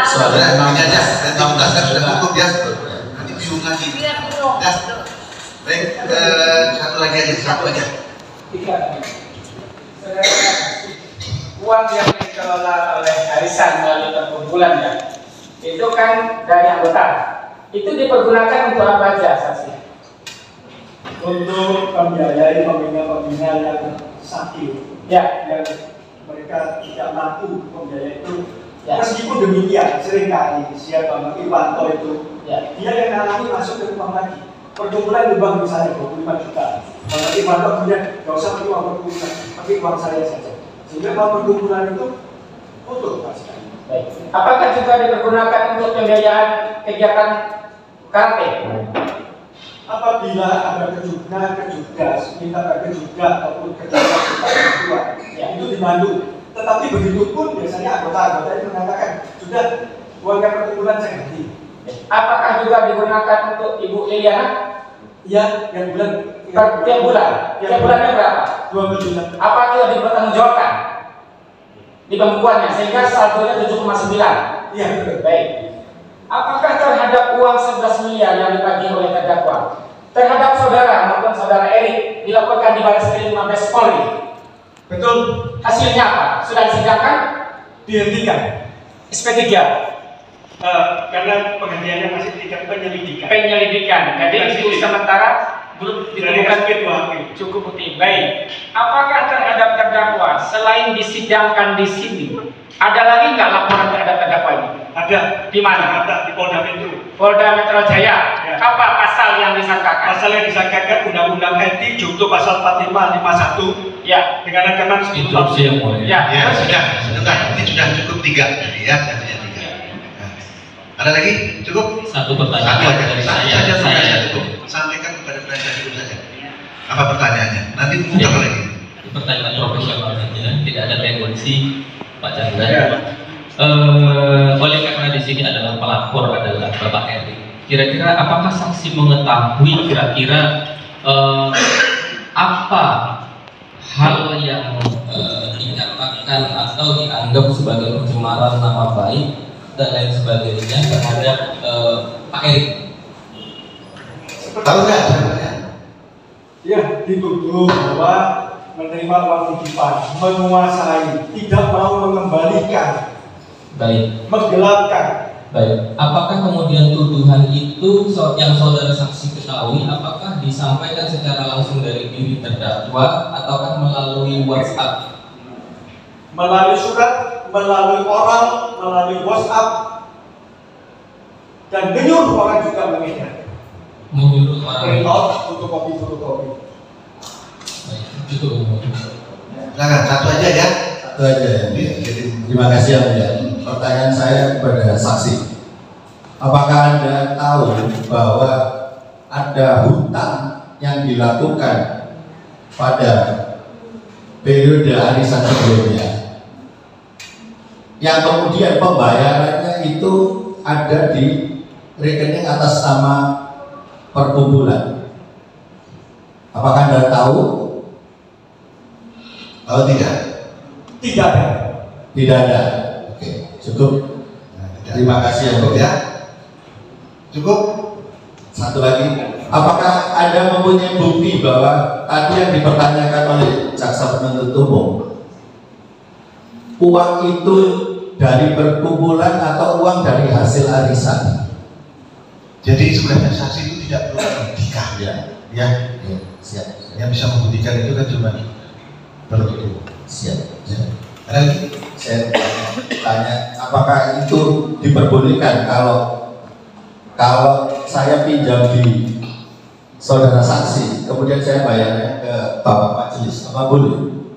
soalnya ini aja, nanti ungkaskan sudah cukup ya. Nanti bingung lagi. Ya. Baik, satu aja. Uang yang dikelola oleh arisan melalui perkumpulan ya, itu kan dari anggota. Itu dipergunakan untuk apa aja, saksi? Untuk membiayai pembina-pembina yang sakit, ya, yang mereka tidak mampu membiayai itu. Ya. Meskipun demikian, seringkali siapa Bang Irwanto itu, ya, dia yang alami masuk ke rumah lagi. Perkumpulan nyumbang misalnya 25 juta. Bang Irwanto kemudian nggak usah pakai uang perkumpulan, pakai uang saya saja. Sehingga uang perkumpulan itu untuk pasti. Baik. Apakah juga dipergunakan untuk pembiayaan kegiatan karate? Apabila ada kejugas, minta kejugas ataupun kejugas ya, itu dibantu. Tetapi begitu pun biasanya anggota-anggota itu mengatakan sudah uangnya perkumpulan saya ganti. Apakah juga digunakan untuk Ibu Liliana? Ya, yang bulan. Tiap bulan. Tiap bulannya berapa? 2 miliar. Apa itu dipertanggungjawabkan di pembukuannya sehingga saldonya 7,9? Iya, betul. Baik. Apakah terhadap uang 11 miliar yang dibagi oleh terdakwa terhadap saudara maupun saudara Erik dilakukan di Barreskrim Mabes Polri? Betul. Hasilnya apa? Sudah disidangkan? Dihentikan. SP3. Karena penghentiannya masih tingkat penyelidikan. Jadi itu sementara belum ditemukan cukup bukti. Baik. Apakah terhadap terdakwa selain disidangkan di sini ada lagi nggak laporan terhadap terdakwa ini? Ada. Di mana? Ada di Polda Metro. Polda Metro Jaya. Ya. Apa pasal yang disangkakan? Pasal yang disangkakan Undang-Undang IT Junto Pasal 4551. Ya. Dengan ancaman 10 tahun. Ya. Ya, sudah. Ini sudah cukup 3 tadi ya, katanya 3. Nah. Ada lagi? Cukup? Satu pertanyaan Satu aja. dari Satu saya. saja cukup. Sampaikan kepada penasihat hukum saja. Apa pertanyaannya? Nanti muter lagi. Pertanyaan profesional saja, tidak ada tendensi Pak Chandra. Ya. Oleh karena di sini adalah pelapor adalah Bapak Erik. Kira-kira apakah saksi mengetahui kira-kira apa hal yang dikatakan atau dianggap sebagai pencemaran nama baik dan lain sebagainya terhadap Pak Erik? Tahu nggak sebenarnya? Ya, dituduh bahwa menerima uang titipan, menguasai, tidak mau mengembalikan, Baik. menggelapkan. Baik. Apakah kemudian tuduhan itu yang saudara saksi ketahui, apakah disampaikan secara langsung dari diri terdakwa ataukah melalui WhatsApp? Melalui surat, melalui oral, melalui WhatsApp, dan menyuruh orang juga mengedar. Menyuruh orang. Fotokopi. Baik, cukup. Silakan, satu aja ya. Satu aja ya. Terima kasih yang mulia. Pertanyaan saya kepada saksi, apakah Anda tahu bahwa ada hutang yang dilakukan pada periode arisan sebelumnya yang kemudian pembayarannya itu ada di rekening atas nama perkumpulan? Apakah Anda tahu? Kalau tidak? Tidak ada. Tidak ada. Oke, cukup. Terima kasih Cukup ya. Cukup. Satu lagi, apakah Anda mempunyai bukti bahwa tadi yang dipertanyakan oleh jaksa penuntut umum, uang itu dari perkumpulan atau uang dari hasil arisan? Jadi sebenarnya saksi itu tidak perlu membuktikan. Ya. Siap. Yang bisa membuktikan itu kan cuma penuntut umum. Siap. Ada lagi? Saya tanya, apakah itu diperbolehkan kalau saya pinjam di saudara saksi, kemudian saya bayarnya ke Bapak Majelis, apa boleh?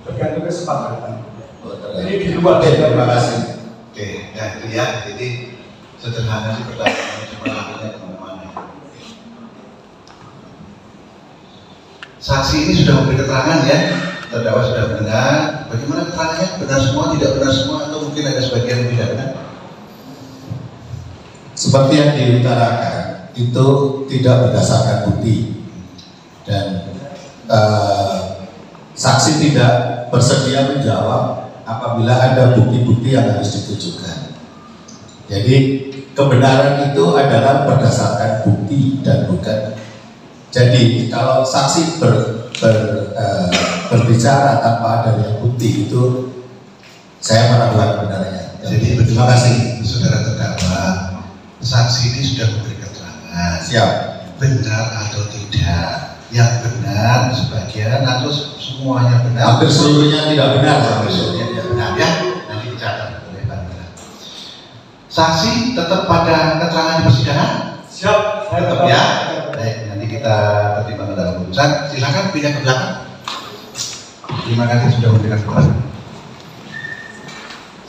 Tergantung kesepakatan. Ini di luar. Oke, terima kasih. Oke, ya itu ya. Jadi sederhana sih pertanyaannya, cuma akhirnya kemana-mana. Saksi ini sudah memberi keterangan ya, terdakwa sudah mendengar. Bagaimana keterangannya? Benar semua, tidak benar semua, atau mungkin ada sebagian yang tidak benar? Seperti yang diutarakan, itu tidak berdasarkan bukti dan saksi tidak bersedia menjawab apabila ada bukti-bukti yang harus ditujukan. Jadi kebenaran itu adalah berdasarkan bukti dan bukan. Jadi kalau saksi berbicara tanpa adanya bukti itu saya meragukan benarnya. Jadi terima kasih saudara terdakwa. Saksi ini sudah memberi keterangan. Siap. Benar atau tidak? Yang benar sebagian atau semuanya benar? Hampir seluruhnya tidak benar. Hampir seluruhnya tidak benar ya. Nanti dicatat oleh Pak Mira. Saksi tetap pada keterangan di persidangan? Siap. Saya Tetap ya. Baik, nanti kita pertimbangkan dalam putusan. Silakan pindah ke belakang. Terima kasih sudah memberikan keterangan.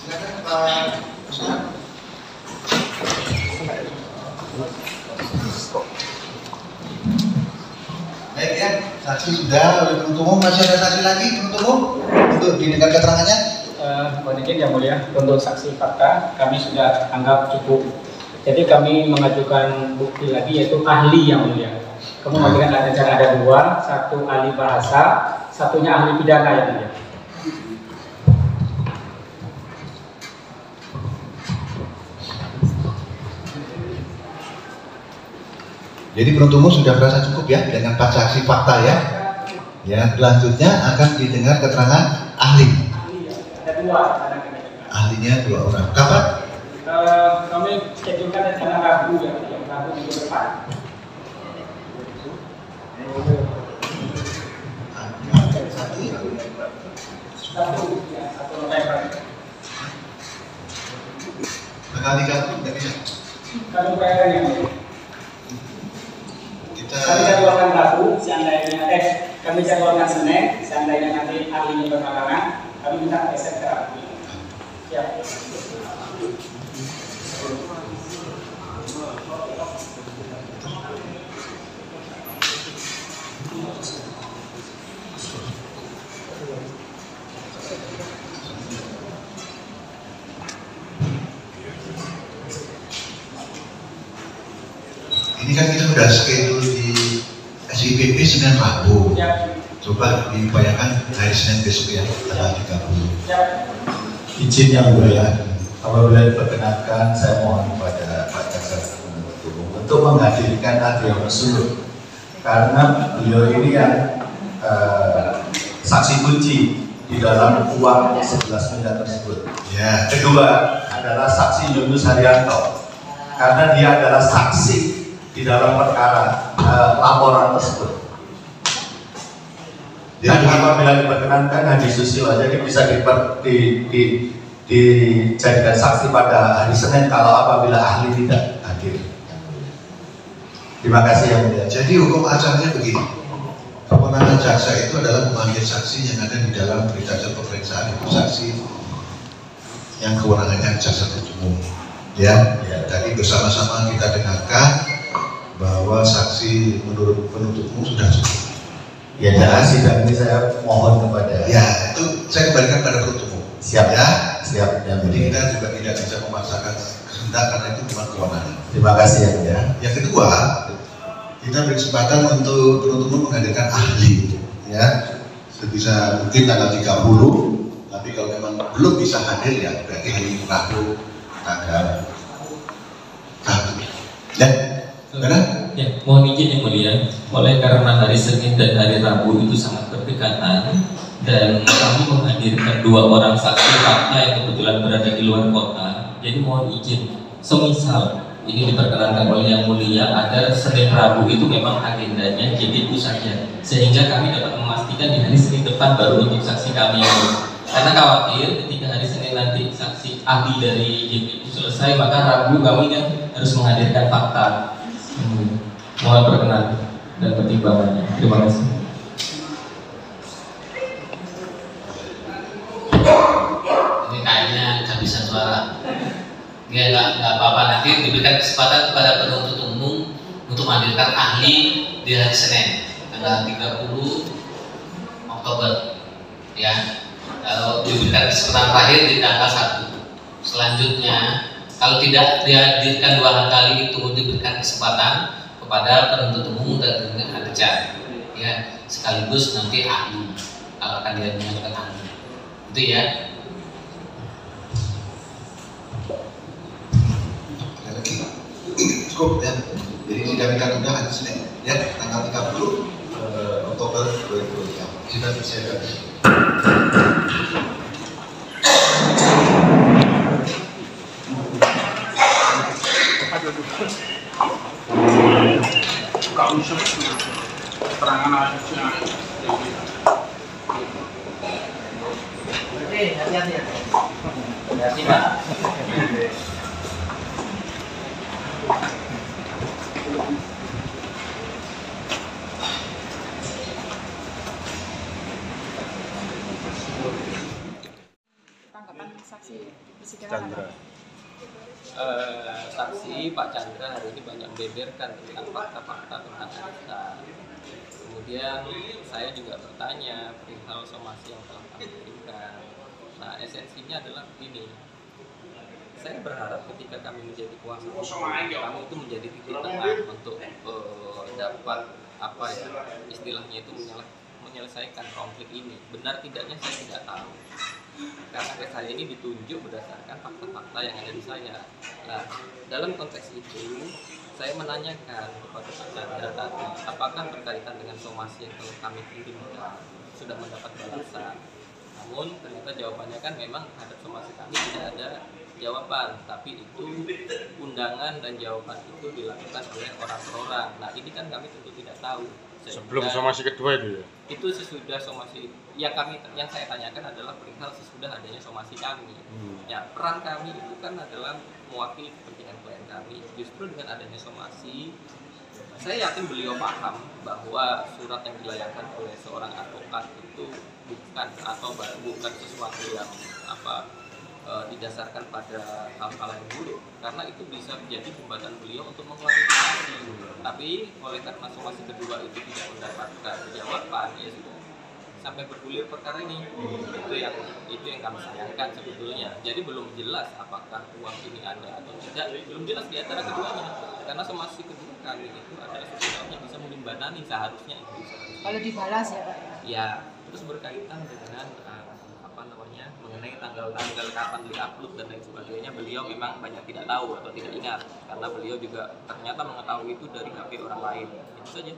Silakan Pak. Baik ya, saksi sudah, oleh penuntut umum. Masih ada saksi lagi penuntut umum untuk didengar keterangannya? Mohon izin yang mulia, untuk saksi fakta kami sudah anggap cukup. Jadi kami mengajukan bukti lagi yaitu ahli yang mulia. Kemudian ada dua, satu ahli bahasa, satunya ahli pidana yang mulia. Jadi penuntut umum sudah merasa cukup ya dengan 4 saksi fakta ya. Ya, selanjutnya akan didengar keterangan ahli. Ada dua. Ahlinya 2 orang. Kapan? Kami schedulekan rencana Rabu ya, Rabu minggu depan. Satu November. Tanggal 30 nggak bisa. Kami bayarkan yang mulia. Kami jadwalkan Rabu, seandainya kami jadwalkan Senin, seandainya nanti ahlinya berhalangan, kami minta geser ke Rabu. Siap. Ini kan kita sudah schedule di SIPP Senin Rabu. Coba dibayangkan hari Senin besok ya, tanggal 30. Izin yang mulia, apabila diperkenankan saya mohon kepada Pak Jaksa penuntut umum untuk menghadirkan Adrianus Suluk karena beliau ini yang saksi kunci di dalam uang 11 miliar tersebut. Ya. Kedua adalah saksi Yunus Haryanto karena dia adalah saksi di dalam perkara laporan tersebut. Jadi apabila diperkenankan Haji Susilo jadi bisa dijadikan saksi pada hari Senin kalau apabila ahli tidak hadir. Terima kasih yang mulia. Jadi hukum acaranya begini. Kewenangan jaksa itu adalah memanggil saksi yang ada di dalam berita acara pemeriksaan, itu saksi yang kewenangannya jaksa penuntut umum. Ya. Tadi bersama-sama kita dengarkan bahwa saksi menurut penuntut umum sudah cukup. Ya, dalam sidang ini saya mohon kepada. Ya, itu saya kembalikan pada penuntut umum. Siap ya. Siap. Ya, jadi kita juga tidak bisa memaksakan kehendak karena itu cuma kewenangan. Terima kasih ya. Yang kedua, kita beri kesempatan untuk penuntut umum menghadirkan ahli. Ya, sebisa mungkin tanggal 30. Tapi kalau memang belum bisa hadir ya berarti hari Rabu tanggal 1. Ya. Benar? Ya, mohon izin yang mulia, oleh karena hari Senin dan hari Rabu itu sangat berdekatan dan kami menghadirkan 2 orang saksi fakta yang kebetulan berada di luar kota, jadi mohon izin, semisal ini diperkenankan oleh yang mulia ada Senin Rabu itu memang agendanya jadi itu saja, sehingga kami dapat memastikan di hari Senin depan baru untuk saksi kami karena khawatir ketika hari Senin nanti saksi ahli dari JP itu selesai maka Rabu kami kan harus menghadirkan fakta. Mohon perkenan dan pertimbangannya. Terima kasih. Ini kayaknya kehabisan suara. Ya nggak apa-apa, nanti diberikan kesempatan kepada penuntut umum untuk menghadirkan ahli di hari Senin tanggal 30 Oktober ya. Kalau diberikan kesempatan terakhir di tanggal 1. Selanjutnya kalau tidak dihadirkan 2 kali itu diberikan kesempatan kepada penuntut umum dan kerja ya, sekaligus nanti ahli kalau akan dihadirkan ahli itu ya. Cukup ya. Jadi sidang kita tunda hari Senin ya, tanggal 30 Oktober 2023. Sudah disiapkan. Keterangan asasnya. Hati-hati ya. Hati-hati Pak. Tanggapan saksi persidangan apa? Saksi Pak Chandra hari ini banyak membeberkan tentang fakta-fakta tentang Anissa. Kemudian saya juga bertanya perihal somasi yang telah kami berikan. Nah, esensinya adalah begini. Saya berharap ketika kami menjadi kuasa hukum, kami itu menjadi titik tengah untuk dapat apa ya istilahnya itu menyelesaikan konflik ini. Benar tidaknya saya tidak tahu. Karena saya ini ditunjuk berdasarkan fakta-fakta yang ada di saya. Nah, dalam konteks itu, saya menanyakan kepada Pak Chandra tadi, apakah berkaitan dengan somasi yang telah kami kirimkan sudah mendapat balasan. Namun ternyata jawabannya kan memang terhadap somasi kami tidak ada jawaban, tapi itu undangan dan jawaban itu dilakukan oleh orang per orang. Nah, ini kan kami tentu tidak tahu. Sebelum somasi kedua itu ya? Itu sesudah somasi yang saya tanyakan adalah perihal sesudah adanya somasi kami. Ya, peran kami itu kan adalah mewakili kepentingan klien kami. Justru dengan adanya somasi, saya yakin beliau paham bahwa surat yang dilayangkan oleh seorang advokat itu bukan sesuatu yang didasarkan pada hal-hal yang buruk, karena itu bisa menjadi jembatan beliau untuk mengklarifikasi. Tapi oleh karena somasi kedua itu tidak mendapatkan jawaban, ya sudah sampai bergulir perkara ini. Itu yang kami sayangkan sebetulnya. Jadi belum jelas apakah uang ini ada atau tidak, belum jelas di antara keduanya. Karena somasi kedua kami itu adalah sesuatu yang bisa menjembatani, seharusnya itu. Kalau dibalas ya Pak? Ya, terus berkaitan dengan mengenai tanggal-tanggal kapan di-upload dan lain sebagainya, beliau memang banyak tidak tahu atau tidak ingat, karena beliau juga ternyata mengetahui itu dari HP orang lain. Itu saja.